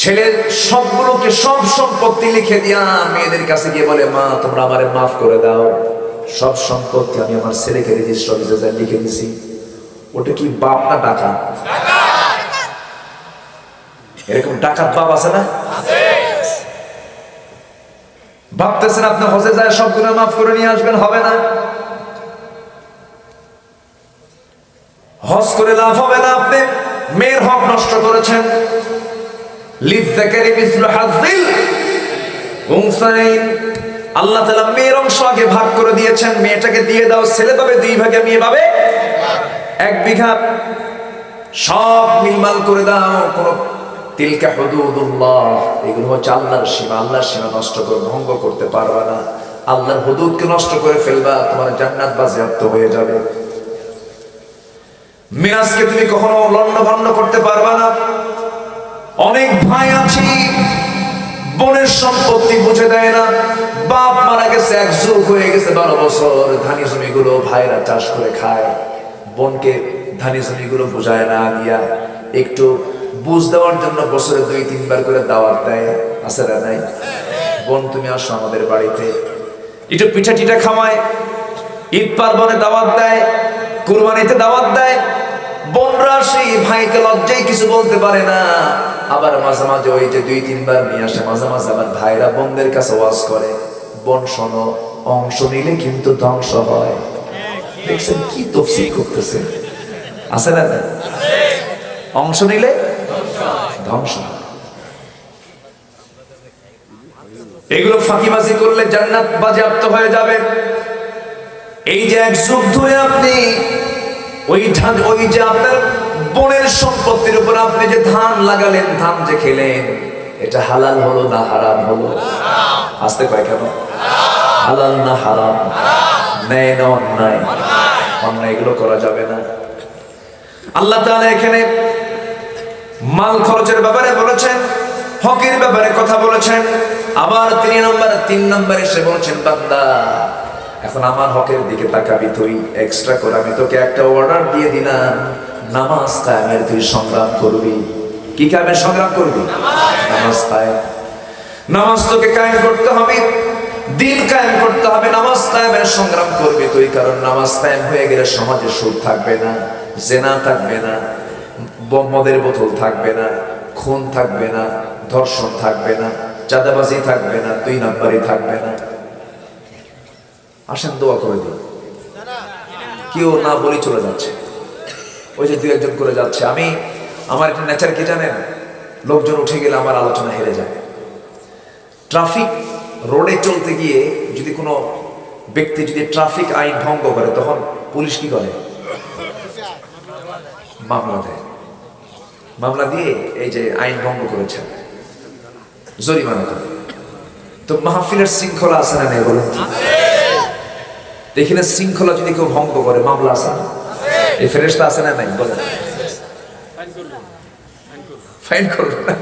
ছেলের সবগুলোকে সব সম্পত্তি লিখে দিয়া মেয়েদের কাছে গিয়ে বলে, মা তোমরা আমারে মাফ করে দাও, সব সম্পত্তি আমি আমার ছেলেকে রেজিস্টার অফিসে লিখে দিছি। ওটা কি বাপ না ডাকাত? এরকম ডাকাত বাপ আছে না? ভাবতেছেন আপনি হজে যায় সব গুনাহ মাফ করে নিয়ে আসবেন, হবে না। হজ করে লাভ হবে না, আপনি মেয়ের হক নষ্ট করেছেন। লিযযাকারি মিসলু হাযযিল উনসায়াইন, আল্লাহ তাআলা মেয়ের অংশ আগে ভাগ করে দিয়েছেন, মেয়েটাকে দিয়ে দাও, ছেলে পাবে 2 ভাগে, মেয়ে পাবে 1 বিঘা। সব মিলমাল করে দাও। কোন তিলকা হুদুদুল্লাহ, এগুলো হচ্ছে আল্লাহর সীমা। আল্লাহর সীমা নষ্ট করে ভঙ্গ করতে পারবা না। আল্লাহর হুদুদকে নষ্ট করে ফেলবা, তোমার জান্নাত বাজেয়াপ্ত হয়ে যাবে। মিরাজকে তুমি কখনো লন্ডভন্ড করতে পারবা না। অনেক ভাই আছি বোনের সম্পত্তি বুঝে দেয় না। বাপ মারা গেছে, 1 যুগ হয়ে গেছে, 12 বছর, ধানি জমিগুলো ভাইরা চাষ করে খায়। বোনকে ধানি জমিগুলো বুঝায় না দিয়া একটু বুঝ দেওয়ার জন্য বছরে 2-3 বার করে দাওয়াত দেয়, আছে না নাই? বোন তুমি আসো আমাদের বাড়িতে, একটু পিঠা টিঠা খাওয়ায়, ঈদ পার্বণে দাওয়াত দেয়, কুরবানিতে দাওয়াত দেয়। বোনরা সেই ভাইকে লজ্জায় কিছু বলতে পারে না। আবার মাঝে মাঝে ওই যে 2-3 বার নিয়ে আসে, মাঝে মাঝে আবার ভাইরা বোনদের কাছে ওয়াজ করে, বোন শোনো, অংশ নিলে কিন্তু ধ্বংস হয়। দেখছেন কি তফসিল করতেছে, আছে না? অংশ নিলে ধ্বংস। এগুলো ফাঁকিবাজি করলে জান্নাত বাজেয়াপ্ত হয়ে যাবে। এই যে 1 যুগ ধরে আপনি ওই যে আপনার বোনের সম্পত্তির উপর আপনি যে ধান লাগালেন, ধান যে খেলেন, এটা হালাল হলো না হারাম হলো? আসতে কয় কেন? হালাল না হারাম? ন্যায় না অন্যায়? অন্যায় এগুলো করা যাবে না। আল্লাহ তাআলা এখানে মাল খরচের ব্যাপারে বলেছেন, হকের ব্যাপারে কথা বলেছেন। আবার 3 নম্বরে এসে বলছেন, বান্দা এখন আমার হকের দিকে তাকাবি, তুই এক্সট্রা করে আমি তোকে একটা অর্ডার দিয়ে দিলাম, নামাজ কায়েমের তুই সংগ্রাম করবি। কি কায়েমের সংগ্রাম করবি? নামাজ কায়েম। নামাজ তোকে কায়েম করতে হবে, দিন কায়েম করতে হবে, নামাজ কায়েমের সংগ্রাম করবি তুই। কারণ নামাজ কায়েম হয়ে গেলে সমাজে সুদ থাকবে না, জেনা থাকবে না, মদের বোতল থাকবে না, খুন থাকবে না, ধর্ষণ থাকবে না, চাঁদাবাজি থাকবে না, 2 নাম্বারই থাকবে না। আসেন দোয়া করে দিন। কেউ না বলে চলে যাচ্ছে, ওই যে 2-1 জন করে যাচ্ছে। আমার একটা নেচার কি জানেন? লোকজন উঠে গেলে আমার আলোচনা হেরে যায়। ট্রাফিক রোডে চলতে গিয়ে যদি কোনো ব্যক্তি যদি ট্রাফিক আইন ভঙ্গ করে, তখন পুলিশ কি করে? মামলা দেয়। মামলা দিয়ে এই যে আইন ভঙ্গ করেছে জরিমানা করে। তো মাহফিলের শৃঙ্খলা আছে না নেই বলুন? এখানে শৃঙ্খলা যদি কেউ ভঙ্গ করে, মামলা আছে না? এই ফেরেশতা আছে না নাই বলেন? ফাইন করবে না?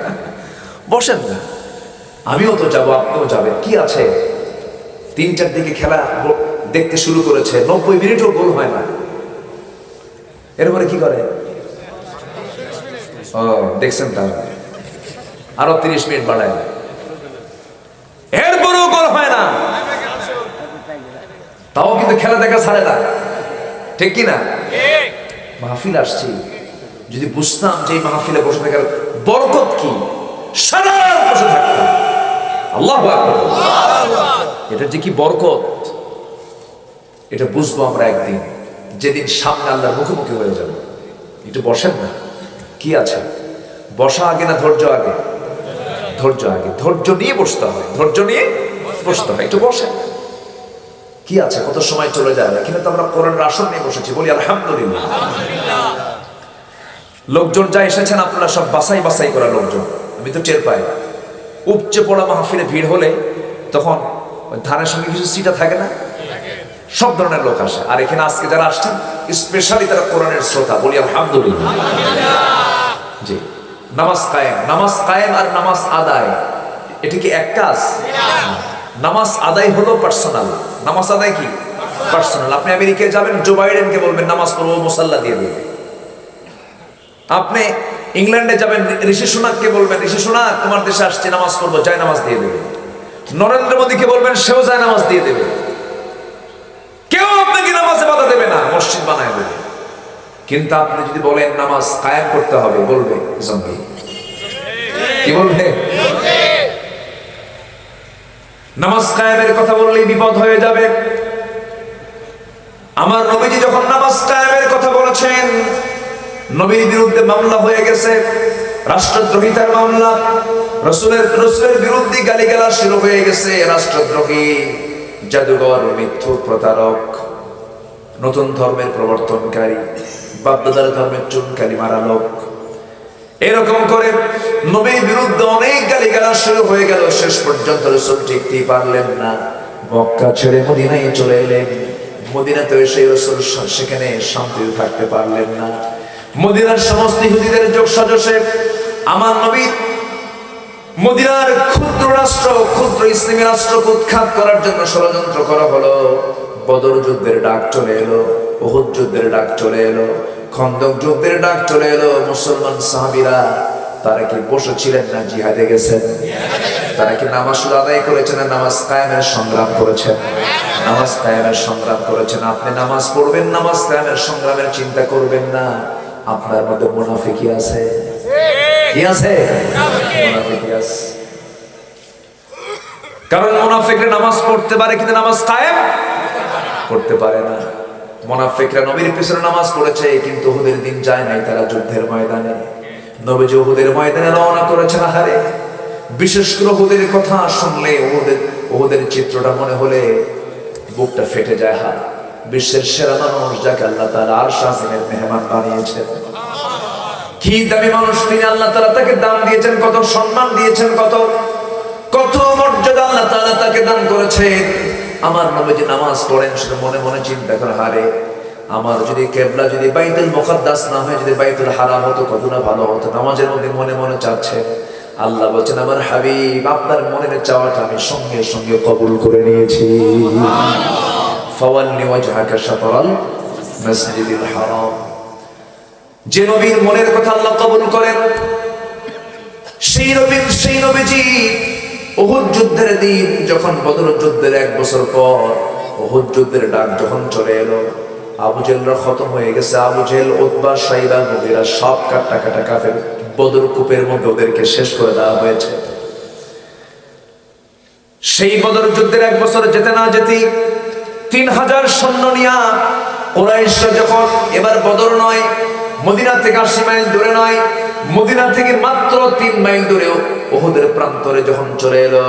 বসেন না, আমিও তো যাবো, আপনিও যাবেন। কি আছে, 3টার দিকে খেলা দেখতে শুরু করেছে, 90 মিনিটও গোল হয় না। এরপরে কি করে? ও দেখছেন, তাহলে আরো 30 মিনিট বাড়ায়, এরপরেও গোল হয় না। তাও কিন্তু খেলা দেখা ছাড়ে না, ঠিক কি না? মাহফিল আসছি, যদি বুঝতাম যে এই মাহফিলে বসে থাকার বরকত কি, সারা বসে থাকতাম। আল্লাহু আকবার। এটা যে কি বরকত, এটা বুঝবো আমরা একদিন, যেদিন সামনে আল্লাহর মুখোমুখি হয়ে যাবে। একটু বসেন না, কি আছে? বসা আগে না ধৈর্য আগে? ধৈর্য আগে। ধৈর্য নিয়ে বসতে হয়, ধৈর্য নিয়ে বসতে হয়। একটু বসেন, কি আছে? কত সময় চলে যায়। এখানে তো আমরা কোরআনের আসন নিয়ে বসেছি, বলি আলহামদুলিল্লাহ। লোকজন যা এসেছেন আপনারা সব বাছাই বাছাই করা লোকজন, আমি তো টের পাই। উপচে পড়া মাহফিলে ভিড় হলে তখন ধানের সঙ্গে কিছু সিটা থাকে না, সব ধরনের লোক আসে। আর এখানে আজকে যারা আসছেন স্পেশালি তারা কোরআনের শ্রোতা, বলি আলহামদুলিল্লাহ। জি, নামাজ কায়েম। নামাজ কায়েম আর নামাজ আদায়, এটা কি এক কাজ? নামাজ আদায় হলো পার্সোনাল। নামাজ আদায় কি পার্সোনাল। আপনি আমেরিকায় যাবেন, জো বাইডেনকে বলবেন নামাজ পড়বো, মুসাল্লা দিয়ে দেবে। আপনি ইংল্যান্ডে যাবেন, ঋষি সোনাককে বলবেন, ঋষি সোনাক তোমার দেশে আসছে, নামাজ পড়বো, যায় নামাজ দিয়ে দেবে। নরেন্দ্র মোদীকে বলবেন, সেও যায় নামাজ দিয়ে দেবে। কেউ আপনাকে নামাজে বাধা দেবে না, মসজিদ বানায় দেবে। কিন্তু আপনি যদি বলেন নামাজ কায়েম করতে হবে, বলবে জঙ্গি। কি বলবে? নামাজ কায়েমের কথা বললেই বিপদ হয়ে যাবে। আমার নবীজি যখন নামাজ কায়েমের কথা বলেছেন, নবীর বিরুদ্ধে মামলা হয়ে গেছে, রাষ্ট্রদ্রোহিতার মামলা, রাসূলের বিরুদ্ধে গালিগালাজ শুরু হয়ে গেছে। রাষ্ট্রদ্রোহী, জাদুঘর, মিথ্যু প্রতারক, নতুন ধর্মের প্রবর্তনকারী, বাপদাদার ধর্মের চুনকালি মারা লোক, এরকম করে নবীর বিরুদ্ধে অনেক গালিগালাজ শুরু হয়ে গেল। শেষ পর্যন্ত রাসূল টিকতেই পারলেন না, মক্কা ছেড়ে মদিনায় চলে এলেন। মদিনাতে এসে রাসূল সেখানে শান্তিতে থাকতে পারলেন না। মদিনার সমস্ত ইহুদিদের যোগ সাজসে আমার নবী মদিনার ক্ষুদ্র রাষ্ট্র, ক্ষুদ্র ইসলামী রাষ্ট্রকে উৎখাত করার জন্য ষড়যন্ত্র করা হলো। বদর যুদ্ধের ডাক চলে এলো, উহুদ যুদ্ধের ডাক চলে এলো, খন্দক যুদ্ধের ডাক চলে এলো। মুসলমান সাহাবীরা তারা কি বসেছিলেন না জিহাদে গেছেন? তারা কি নামাজ শুধু আদায় করেছেন না নামাজ কায়েমের সংগ্রাম করেছেন? নামাজ কায়েমের সংগ্রাম করেছেন। আপনি নামাজ পড়বেন, নামাজ কায়েমের সংগ্রামের চিন্তা করবেন না, আপনার মধ্যে মুনাফিকি আছে। কি আছে? মুনাফিকি আছে। কারণ মুনাফিকরা নামাজ পড়তে পারে কিন্তু নামাজ কায়েম করতে পারে না। মুনাফিকরা নবীর পিছনে নামাজ পড়েছে কিন্তু উহুদের দিন যায় নাই তারা যুদ্ধের ময়দানে। নবীজি উহুদের ময়দানে রওনা করেছেন। আহারে, বিশেষ করে উহুদের কথা শুনলে, উহুদের চিত্রটা মনে হলে বুকটা ফেটে যায়। হা, বিশ্বের সেরা মানুষ যাকে আল্লাহ তাআলা আরশ আজিমের মেহমান বানিয়েছেন, কি দামি মানুষ তিনি! আল্লাহ তাআলা তাকে দান দিয়েছেন, কত সম্মান দিয়েছেন, কত কত মর্যাদা আল্লাহ তাআলা তাকে দান করেছেন। আমার নবীজি নামাজ পড়েন, শুধু মনে মনে চিন্তা করে, হারে আমার যদি কেবলা যদি বাইতুল মুকাদ্দাস না হয়, যদি বাইতুল হারাম হতো কত না ভালো হতো। নামাজের মধ্যে মনে মনে চাচ্ছে। আল্লাহ বলছেন, আমার হাবিব আপনার মনের চাওয়াটা আমি সঙ্গে সঙ্গে কবুল করে নিয়েছি। ফাওয়াল্লি ওয়াজহাকা শাতরাল মাসজিদিল হারাম। যে নবীর মনের কথা আল্লাহ কবুল করেন, সেই নবীজি উহুদ যুদ্ধের দিন যখন, বদর যুদ্ধের 1 বছর পর উহুদ যুদ্ধের ডাক যখন চলে এলো, আবু জেহলরা খতম হয়ে গেছে। আবু জেহল, উতবা, শাইবা, মুগীরা সব কাটা কাফের। বদর কূপের মধ্যে ওদেরকে শেষ করে দেওয়া হয়েছে। সেই বদর যুদ্ধের 1 বছর যেতে না যেতেই 3000 সৈন্য নিয়া কুরাইশরা যখন, এবার বদর নয়, মদিনা থেকে 80 মাইল দূরে নয়, মদিনা থেকে মাত্র 3 মাইল দূরে উহুদের প্রান্তরে যখন চলে এলো,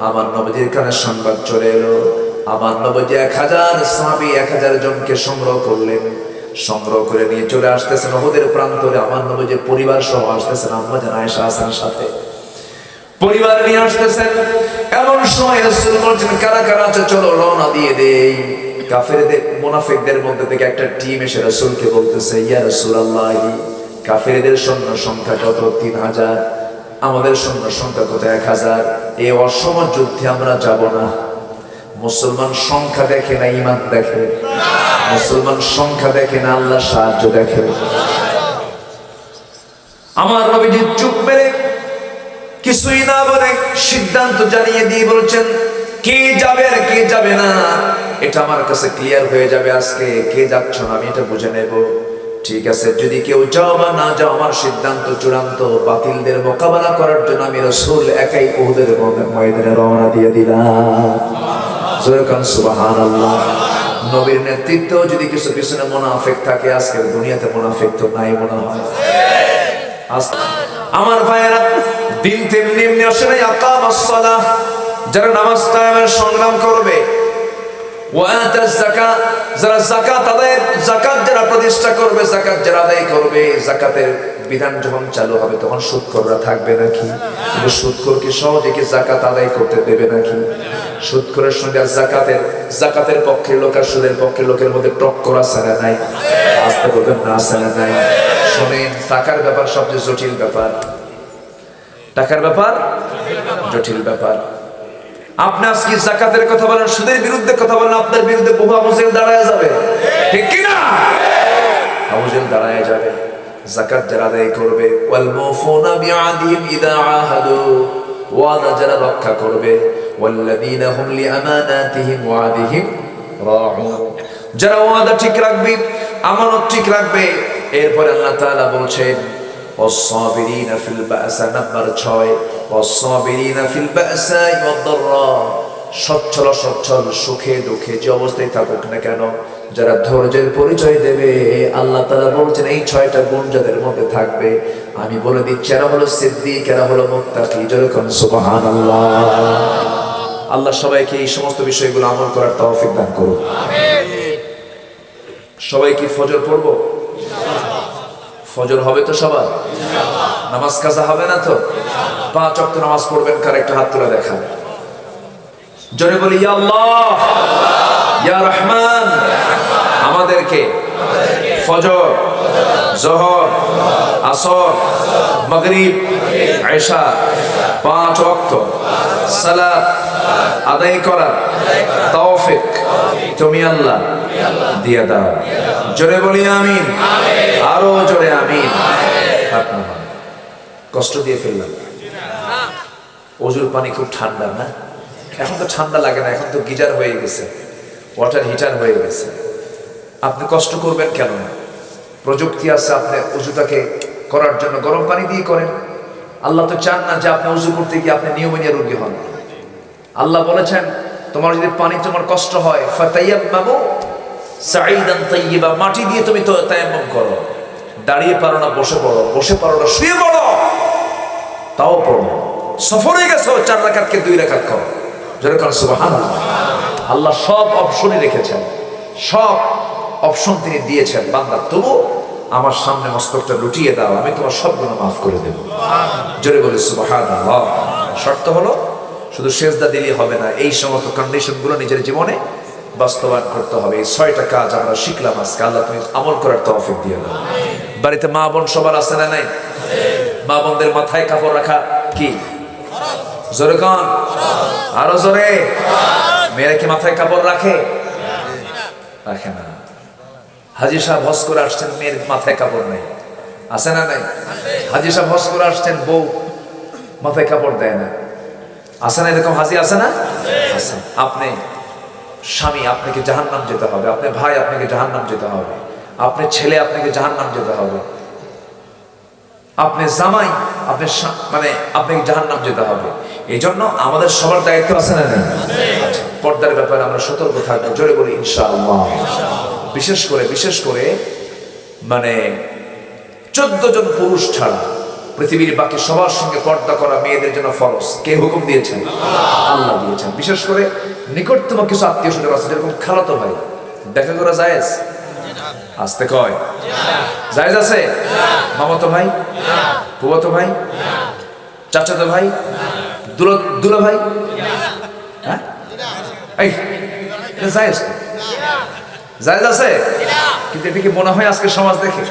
আমার নবীজির কানে সংবাদ চলে এলো। আমার নবীজি 1000 সাহাবী, 1000 জনকে সংগ্রহ করলেন। সংগ্রহ করে নিয়ে চলে আসতেছেন উহুদের প্রান্তরে। আমার নবীজি পরিবার সহ আসতেছেন, আম্মা জান আয়েশা আছেন সাথে, পরিবার নিয়ে আসতেছেন। এমন সময় রাসূল বলছেন, কারা কারা আছে চলো রওনা দিয়ে দেই। কাফেরদের, মুনাফিকদের মধ্যে থেকে একটা টিম এসে রাসূলকে বলতেছে, ইয়া রাসূলুল্লাহ, কাফেরদের সৈন্য সংখ্যা কত? 3000। আমাদের সৈন্য সংখ্যা কত? 1000। এই অসম যুদ্ধে আমরা যাব না। মুসলমান সংখ্যা দেখে না, ঈমান দেখে। মুসলমান সংখ্যা দেখে না, আল্লাহ সাহায্য দেখে। আমার নবীজি চুপ মেরে কিছুই না বলে সিদ্ধান্ত জানিয়ে দিয়ে বলছেন, কে যাবে আর কে যাবে না এটা আমার কাছে ক্লিয়ার হয়ে যাবে আজকে। কে যাচ্ছ না আমি এটা বুঝে নেব। ঠিক আছে, যদি কেউ যাও বা না যাও, আমার সিদ্ধান্ত চূড়ান্ত। বাতিলদের মোকাবেলা করার জন্য আমি রাসূল একাই উহুদের ময়দানে রওনা দিয়ে দিলাম। সুবহানাল্লাহ। নবীর নেতৃত্বেও যদি কিছু পিছনে মুনাফিক থাকে, আজকে দুনিয়াতে মুনাফিক তো নাই মনে হয়। আমার ভাইয়েরা, দিন তেমনি এমনি আসে নাই। আকামাস সালাহ, যারা নামাজ কায়েমের সংগ্রাম করবে, ওয়া আতাজ যাকাত, যারা যাকাত আদায়, যাকাত যারা প্রতিষ্ঠা করবে, যাকাত যারা আদায় করবে, যাকাতের বিধান যখন চালু হবে তখন সুদখোররা থাকবে নাকি? কিন্তু সুদখোর কি সহজে কি যাকাত আদায় করতে দেবে নাকি? সুদখোরের সঙ্গে যাকাতের পক্ষের লোক আর সুদের পক্ষের লোকের মধ্যে টক্কর আছে না নাই? আসতে বলবেন না, আছে না নাই? শোনেন, টাকার ব্যাপার সবচেয়ে জটিল ব্যাপার। টাকার ব্যাপার জটিল ব্যাপার। আপনি আজকে যাকাতের কথা বলেন, সুদের বিরুদ্ধে কথা বলেন, আপনার বিরুদ্ধে বহু আবু জেহেল দাঁড়ায় যাবে, ঠিক কি না? আবু জেহেল দাঁড়ায় যাবে। যাকাত যারা আদায় করবে, ওয়াল মুফুনা বিআদিহিম ইযা আহাদু, ওয়াদা যারা রক্ষা করবে, ওয়াল্লাযীনা হুম লিআমানাতিহিম ওয়া আহদিহিম রাউন, যারা ওয়াদা ঠিক রাখবে, আমানত ঠিক রাখবে। এরপর আল্লাহ তাআলা বলছেন ওয়াস-সাবিরিনা ফিল বা'সা, নাম্বার 6, ওয়াস-সাবিরিনা ফিল বা'সা ওয়াদ-দাররা, সচ্ছল সচ্ছল সুখে দুঃখে যে অবস্থায় থাকুক না কেন, যারা ধৈর্যের পরিচয় দেবে, আল্লাহ তাআলা বলছেন এই 6টা গুণ যাদের মধ্যে থাকবে, আমি বলে দিচ্ছি এরা হলো সিদ্দিক, এরা হলো মুত্তাকি। যেরকম সুবহানাল্লাহ। আল্লাহ সবাইকে এই সমস্ত বিষয়গুলো আমল করার তৌফিক দান করুন, আমিন। সবাই কি ফজর পড়বো? ফজর হবে তো সবার? নামাজ কাজা হবে না তো? 5 ওয়াক্ত নামাজ পড়বেন কার? একটা হাত তুলে দেখান, জোরে বলি ইয়া আল্লাহ, ইয়া রহমান। আমাদেরকে ফজর, যোহর, আসর, মাগরিব, ইশা 5 ওয়াক্ত সালাত আদায় করার তৌফিক তুমি আল্লাহ দিয়ে দাও। জোরে বলি আমিন, আরো জোরে আমিন। কষ্ট দিয়ে ফেললাম। অজুর পানি খুব ঠান্ডা না? এখন তো ঠান্ডা লাগে না, এখন তো গিজার হয়ে গেছে, ওয়াটার হিটার হয়ে গেছে। আপনি কষ্ট করবেন কেন? প্রযুক্তি আছে, আপনি অজুটাকে করার জন্য গরম পানি দিয়ে করেন। আল্লাহ তো চান না যে আপনি অজু করতে গিয়ে আপনি নিউমোনিয়া রোগী হন। আল্লাহ বলেছেন তোমার যদি পানি তোমার কষ্ট হয়, ফাতায়াম্মামু সাঈদান তাইয়্যিবা, মাটি দিয়ে তুমি তো তায়াম্মুম করো। দাঁড়িয়ে পারো না বসে পড়ো, বসে পারো না শুয়ে পড়ো, তাও পড়ো। সফরে গেছো 4 রাকাতকে 2 রাকাত করো। যেরকম সুবহানাল্লাহ। আল্লাহ সব অপশনই রেখেছেন, সব অপশন তিনি দিয়েছেন। বান্দা তবু আমার সামনে মস্তকটা লুটিয়ে দাও, আমি তোমার সব গুনাহ মাফ করে দেব। জোরে বলে সুবহানাল্লাহ। শর্ত হলো শুধু সেজদা দিলেই হবে না, এই সমস্ত কন্ডিশনগুলো নিজের জীবনে বাস্তবায়ন করতে হবে। এই 6টা কাজ আমরা শিখলাম আজকে। আল্লাহ তুমি আমল করার তৌফিক দিয়ে দাও। বাড়িতে মা বোন সবার আছে না নাই? মা বোনদের মাথায় কাপড় রাখা কি জোরে কান, আরো জোরে। মেয়েরা কি মাথায় কাপড় রাখে? রাখে না। হাজী সাহেব হজ করে আসছেন, মেয়ের মাথায় কাপড় নেই, আছে না নাই? হাজী সাহেব হজ করে আসছেন, বউ মাথায় কাপড় দেয় না, আছে না? এরকম হাজী আছে না? আছে। আপনি স্বামী, আপনাকে জাহান্নাম যেতে হবে। আপনি ভাই, আপনাকে জাহান্নাম যেতে হবে। আপনি ছেলে, আপনাকে জাহান্নাম যেতে হবে। আপনি জামাই, আপনি মানে আপনাকে জাহান্নাম যেতে হবে। এই জন্য আমাদের সবার দায়িত্ব আছে না নেই? পর্দার ব্যাপারে আমরা সতর্ক থাকবো। জোরে বলি ইনশাআল্লাহ। বিশেষ করে মানে 14 জন পুরুষ ছাড়া পৃথিবীর বাকি সবার সঙ্গে পর্দা করা মেয়েদের জন্য ফরজ। কে হুকুম দিয়েছেন? আল্লাহ দিয়েছেন। বিশেষ করে নিকটতম কিছু আত্মীয় স্বজন আছে, যেরকম খালাতো ভাই, দেখা করা জায়েজ? আসতে কয় জায়েজ আছে? মামাতো ভাই, ফুফাতো ভাই, চাচাতো ভাই, দুলা ভাই, হ্যাঁ এই জায়েজ? জায়েজ আছে? কিন্তু এটা কি মনে হয় আজকে সমাজ দেখে?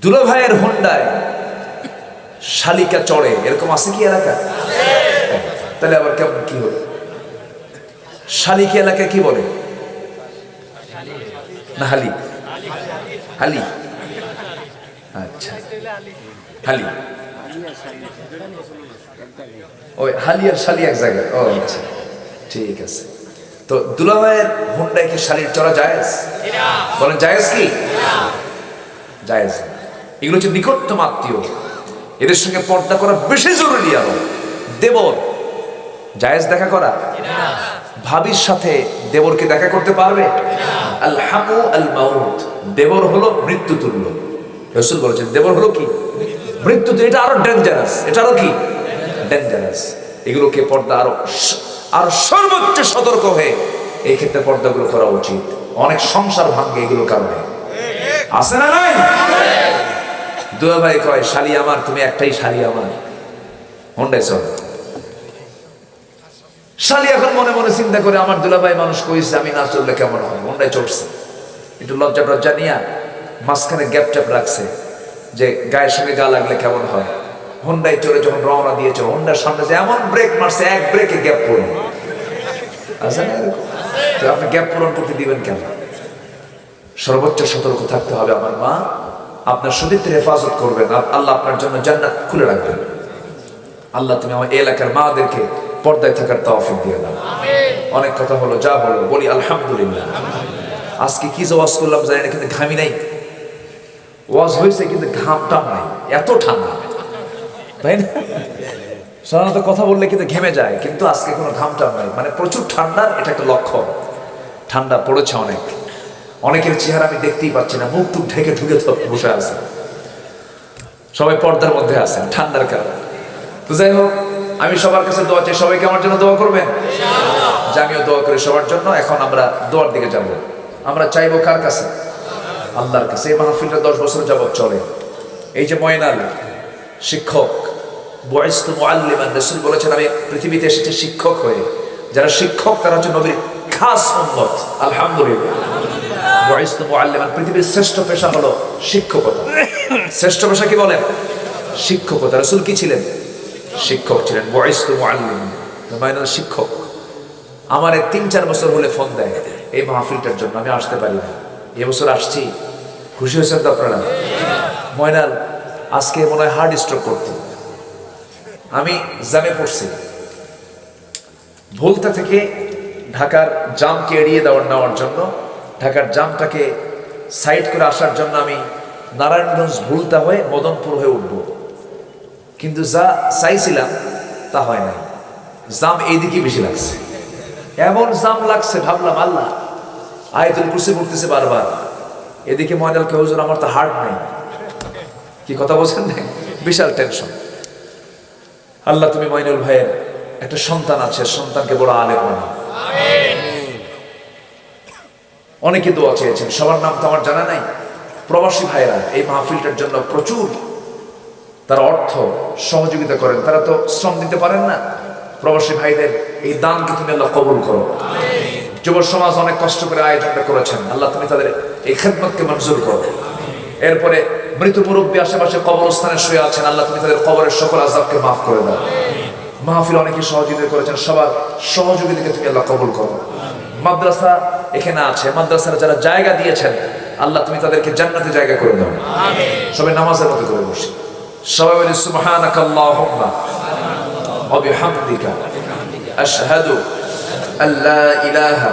দুলা ভাইয়ের হোন্ডায় শালিকা চড়ে, এরকম আছে কি এলাকা? তাহলে আবার কেমন কি হলো? শালিকা এলাকায় কি বলে? না হালি? হালি, আচ্ছা হালি, ওই হালি আর শালি এক জায়গায়। ও আচ্ছা, ঠিক আছে। তো দুলা ভাইয়ের হোন্ডায় কি শালির চড়া জায়েজ? বলেন জায়েজ কি? জায়েজ। এগুলো হচ্ছে নিকটতম আত্মীয়, এদের সঙ্গে পর্দা করা বেশি জরুরি। আরো দেবর, জায়েজ দেখা করা? ভাবির সাথে দেবরকে দেখা করতে পারবে? আল হামু আল মাউত, দেবর হলো মৃত্যু তুল্য। রাসূল বলেছেন দেবর হলো কি? মৃত্যু। এটা আরো ডেঞ্জারাস, এটা আরো কি ডেঞ্জারাস। এগুলোকে পর্দা আর সর্বোচ্চ সতর্ক হয়ে এই ক্ষেত্রে পর্দাগুলো করা উচিত। অনেক সংসার ভাঙবে এগুলোর কারণে, আছে না নাই? দুলা ভাই কয় শালি আমার, তুমি একটাই শালি আমার, হোন্ডায় চল। শালি এখন মনে মনে চিন্তা করে আমার দুলা ভাই মানুষ কইছে, আমি না চললে কেমন হয়? হোন্ডায় চড়ছে, একটু লজ্জা টজ্জা নিয়া মাঝখানে গ্যাপ ট্যাপ রাখছে যে গায়ের সঙ্গে গা লাগলে কেমন হয়। হোন্ডায় চড়ে যখন রওনা দিয়েছে, হোন্ডার সামনে যে এমন ব্রেক মারছে, এক ব্রেকে গ্যাপ পূরণ। আছে না এরকম? তো আপনি গ্যাপ পূরণ করতে দিবেন কেন? সর্বোচ্চ সতর্ক থাকতে হবে। আমার মা আপনার সতীত্বের হেফাজত করবেন, আল্লাহ আপনার জন্য জান্নাত খুলে রাখবেন। আল্লাহ তুমি আমার এলাকার মাদেরকে পর্দায় থাকার তৌফিক দিয়ে দাও। অনেক কথা হলো, যা হলো বলি আলহামদুলিল্লাহ। আজকে কি যে ওয়াজ করলাম জানি না, কিন্তু ঘামি নাই। ওয়াজ হয়েছে কিন্তু ঘামটাম নাই, এত ঠান্ডা, তাই না? সাধারণত কথা বললে কিন্তু ঘেমে যায়, কিন্তু আজকে কোনো ঘামটাম নাই, মানে প্রচুর ঠান্ডার এটা একটা লক্ষণ। ঠান্ডা পড়েছে অনেক, অনেকের চেহারা আমি দেখতেই পাচ্ছি না, মুখ টুক ঢেকে ঢুকে বসে আছে, সবাই পর্দার মধ্যে আছেন ঠান্ডার কারণে। তো যাই হোক, আমি সবার কাছে দোয়া চাই, সবাইকে আমার জন্য দোয়া করবেন, যে আমিও দোয়া করি সবার জন্য। এখন আমরা দোয়ার দিকে যাব। আমরা চাইবো কার কাছে? আল্লাহর কাছে। এই মাহফিলটা 10 বছর যাবত চলে। এই যে ময়নাল শিক্ষক, বুইস্তু মুআল্লিমান, রাসূল বলেছেন আমি পৃথিবীতে এসেছি শিক্ষক হয়ে। যারা শিক্ষক তারা হচ্ছে নবীর খাস উম্মত। আলহামদুলিল্লাহ, বুইস্তু মুআল্লিমান, পৃথিবীর শ্রেষ্ঠ পেশা হলো শিক্ষকতা। শ্রেষ্ঠ পেশা কি বলেন? শিক্ষকতা। রাসূল কি ছিলেন? শিক্ষক ছিলেন। বুইস্তু মুআল্লিমান, ময়নাল শিক্ষক। আমার 3-4 বছর হলে ফোন দেয় এই মাহফিলটার জন্য, আমি আসতে পারি না। এবছর আসছি, খুশি হয়েছেন তো আপনারা? ময়নাল আজকে মনে হয় হার্ট স্ট্রোক করতে। আমি জামে পড়ছি, ভুলতা থেকে ঢাকার জামকে এড়িয়ে নেওয়ার জন্য, ঢাকার জামটাকে সাইড করে আসার জন্য আমি নারায়ণগঞ্জ ভুলতা হয়ে মদনপুর হয়ে উঠব, কিন্তু যা চাইছিলাম তা হয় না। জাম এইদিকে বেশি লাগছে, এমন জাম লাগছে, ভাবলাম আল্লাহ আয়াতুল কুরসি পড়তেছে বারবার, এদিকে ময়নাল কে হুজুর আমার তো হার্ট নেই। কি কথা বলছেন? বিশাল টেনশন। আল্লাহ তুমি ময়নুল ভাইয়ের একটা সন্তান আছে, সন্তানকে বড় আলেম বানাও। অনেকে দোয়া চেয়েছেন, সবার নাম তো আমার জানা নাই। প্রবাসী ভাইরা এই মাহফিলটার জন্য প্রচুর তারা অর্থ সহযোগিতা করেন, তারা তো শ্রম দিতে পারেন না। প্রবাসী ভাইদের এই দানকে তুমি আল্লাহ কবুল করো। যুব সমাজ অনেক কষ্ট করে আয়োজনটা করেছেন, আল্লাহ তুমি তাদের এই খেদমতকে মঞ্জুর করো। এরপরে মৃত মুরব্বী আশেপাশে কবরস্থানে শুয়ে আছেন, আল্লাহ তুমি তাদের কবরের সকল আযাবকে মাফ করে দাও। মাহফিল অনেকে সহযোগিতা করেছেন, সবার সহযোগিতাকে তুমি আল্লাহ কবুল করো। মাদ্রাসা এখানে আছে, মাদ্রাসার যারা জায়গা দিয়েছেন আল্লাহ তুমি তাদেরকে জান্নাতে জায়গা করে দাও। সবাই নামাজের মতো করে বসে সবাই বলি সুবহানাকাল্লাহুম্মা ওয়া বিহামদিকা আশহাদু আল্লা ইলাহা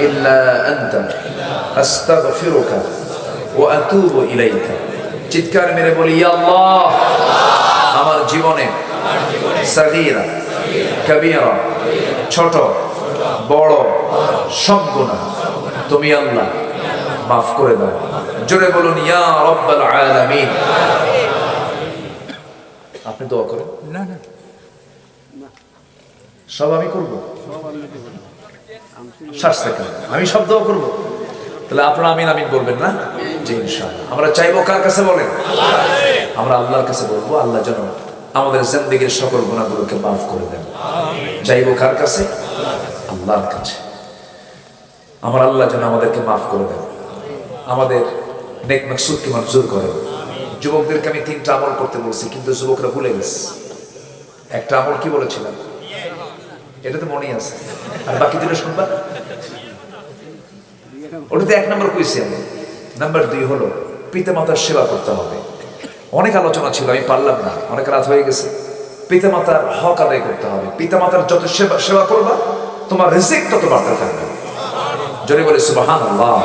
ইল্লা আনতা আস্তাগফিরুকা ওয়া আতুবু ইলাইকা। চিৎকার মেরে বলি ইয়া আল্লাহ, আমার জীবনে সাগীরা কবীরা, ছোট বড় সব গুনাহ তুমি আল্লাহ মাফ করে দাও। জোরে বলুন ইয়া রাব্বাল আলামিন। আপনি দোয়া করেন। না না, সব আমি করব, আমি সব দোয়া করব। তাহলে আপনারা আমিন আমিন বলবেন না? জি ইনশাআল্লাহ। আমরা চাইবো কার কাছে বলেন? আমরা আল্লাহর কাছে বলবো, আল্লাহ যেন আমাদের জিন্দেগীর সকল গুনাহগুলোকে মাফ করে দেন। চাইবো কার কাছে? আল্লাহর কাছে। আমার আল্লাহ যেন আমাদেরকে মাফ করে দেন, আমাদের নেক মাকসুদকে মঞ্জুর করেন। যুবকদেরকে আমি 3টা আমল করতে বলছি, কিন্তু যুবকরা ভুলে গেছে। একটা আমল কি বলেছিলাম? এটা তো মনেই আছে, আর বাকি 2টা শুনবা। ওটাতে 1 নম্বর কইছি আমি। নাম্বার 2 হলো পিতা মাতার সেবা করতে হবে। অনেক আলোচনা ছিল, আমি পারলাম না, অনেক রাত হয়ে গেছে। পিতা মাতার হক আদায় করতে হবে। পিতা মাতার যত সেবা করবা তোমার রিজিক তত বাড়তে থাকবে। জোরে বলে সুবহানাল্লাহ।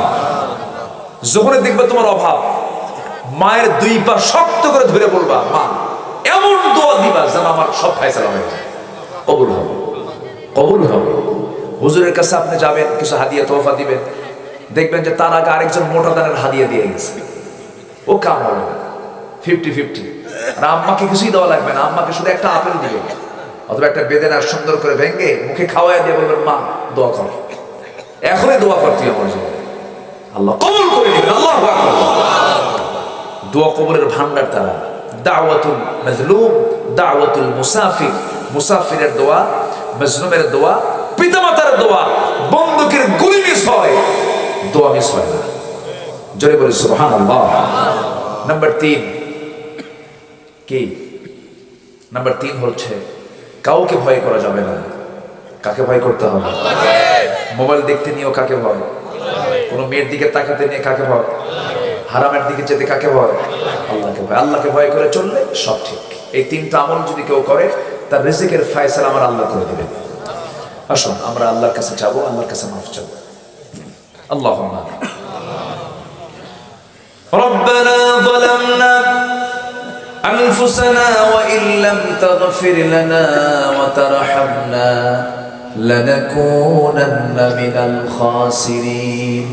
যখন দেখবে তোমার অভাব, মায়ের 2 পা শক্ত করে ধরে বলবা মা, এমন দোয়া দিবা যেন আমার সব ফায়সালা হয়ে যায়, কবুল হবে, কবুল হবে। হুজুরের কাছে আপনি যাবেন, কিছু হাদিয়া তোহফা দিবেন, দেখবেন যে তার আগে আরেকজন মোটা দানের হাদিয়া দিয়ে গেছে, ও কাম হবে না। 50-50। আর আম্মাকে কিছুই দেওয়া লাগবে না, আম্মাকে শুধু একটা আপেল দিবেন অথবা একটা বেদেনা সুন্দর করে ভেঙে মুখে খাওয়াই দিয়ে বলবেন মা দোয়া কর। এখনই দোয়া করতে আমার জন্য, আল্লাহ কবুল করে নেবেন। আল্লাহু আকবার। দোয়া কবুলের ভান্ডার তারা। দাওয়াতুল মাজলুম, দাওয়াতুল মুসাফির, মুসাফিরের দোয়া, মাজলুমের দোয়া, পিতামাতার দোয়া, বন্দুকের গুলি মিস হয়, দোয়া মিস হয় না। জোরে বলে সুবহানাল্লাহ। নাম্বার 3 কি? নাম্বার 3 হচ্ছে কাউকে ভয় করা যাবে না। কাকে ভয় করতে হবে? মোবাইল দেখতে নিয়েও কাকে ভয়? কোনো মেয়ের দিকে তাকাতে নিয়ে কাকে ভয়? হারামের দিকে যেতে কাকে ভয়? আল্লাহকে ভয়। আল্লাহকে ভয় করে চললে সব ঠিক। এই তিনটা আমল যদি কেউ করে তার রিজিকের ফয়সালা আমার আল্লাহ করে দিবেন। আসুন আমরা আল্লাহর কাছে যাবো, আল্লাহর কাছে মাফ চাবো। আল্লাহুম্মা রব্বানা যালামনা আনফুসানা ওয়া ইল্লাম তাগফির লানা ওয়া তারহামনা লানাকুনান্না মিনাল খাসিরিন।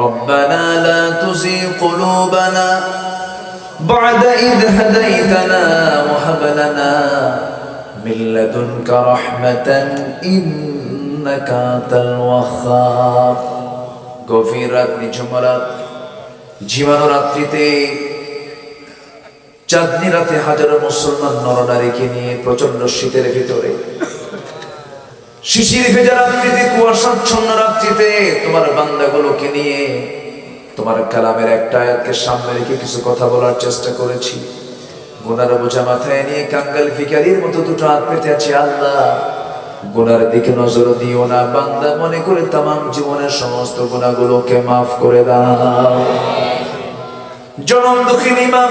রব্বানা লা তুযিগ কুলুবানা বা'দা ইয হাদাইতানা ওয়া হাব লানা মিন লাদুনকা রাহমাতান ইন্নাকা আনতাল ওয়াহ্হাব। গভীর রাত, নিঝুম রাত, জীবাণু রাত্রিতে, চাঁদনি রাতে হাজারো মুসলমান নরনারীকে নিয়ে প্রচন্ড শীতের ভিতরে, শিশির ভেজা রাত্রিতে, কুয়াশাচ্ছন্ন রাত্রিতে তোমার বান্দাগুলোকে নিয়ে তোমার কালামের একটা আয়াতকে সামনে রেখে কিছু কথা বলার চেষ্টা করেছি। গুনার বোঝা মাথায় নিয়ে কাঙ্গাল ভিখারির মতো দুটো হাত পেতে আছি। আল্লাহ, গুনার দিকে নজর দিও না, বান্দা মনে করে তামাম জীবনের সমস্ত গুনাহগুলোকে মাফ করে দাও। জনম দুঃখিনী মা,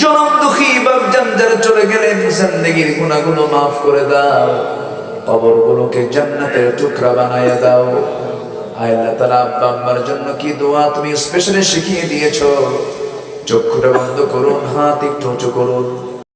জনম দুঃখী বাপ জানজারে চলে গেলেন, জিন্দেগির গুনাহগুলো মাফ করে দাও, কবরগুলোকে জান্নাতের টুকরা বানায়া দাও। আল্লাহ তাআলা আব্বা আম্মার জন্য কি দোয়া তুমি স্পেশালি শিখিয়ে দিয়েছো। চক্ষুটা বন্ধ করুন, হাত একটু উঁচু করুন।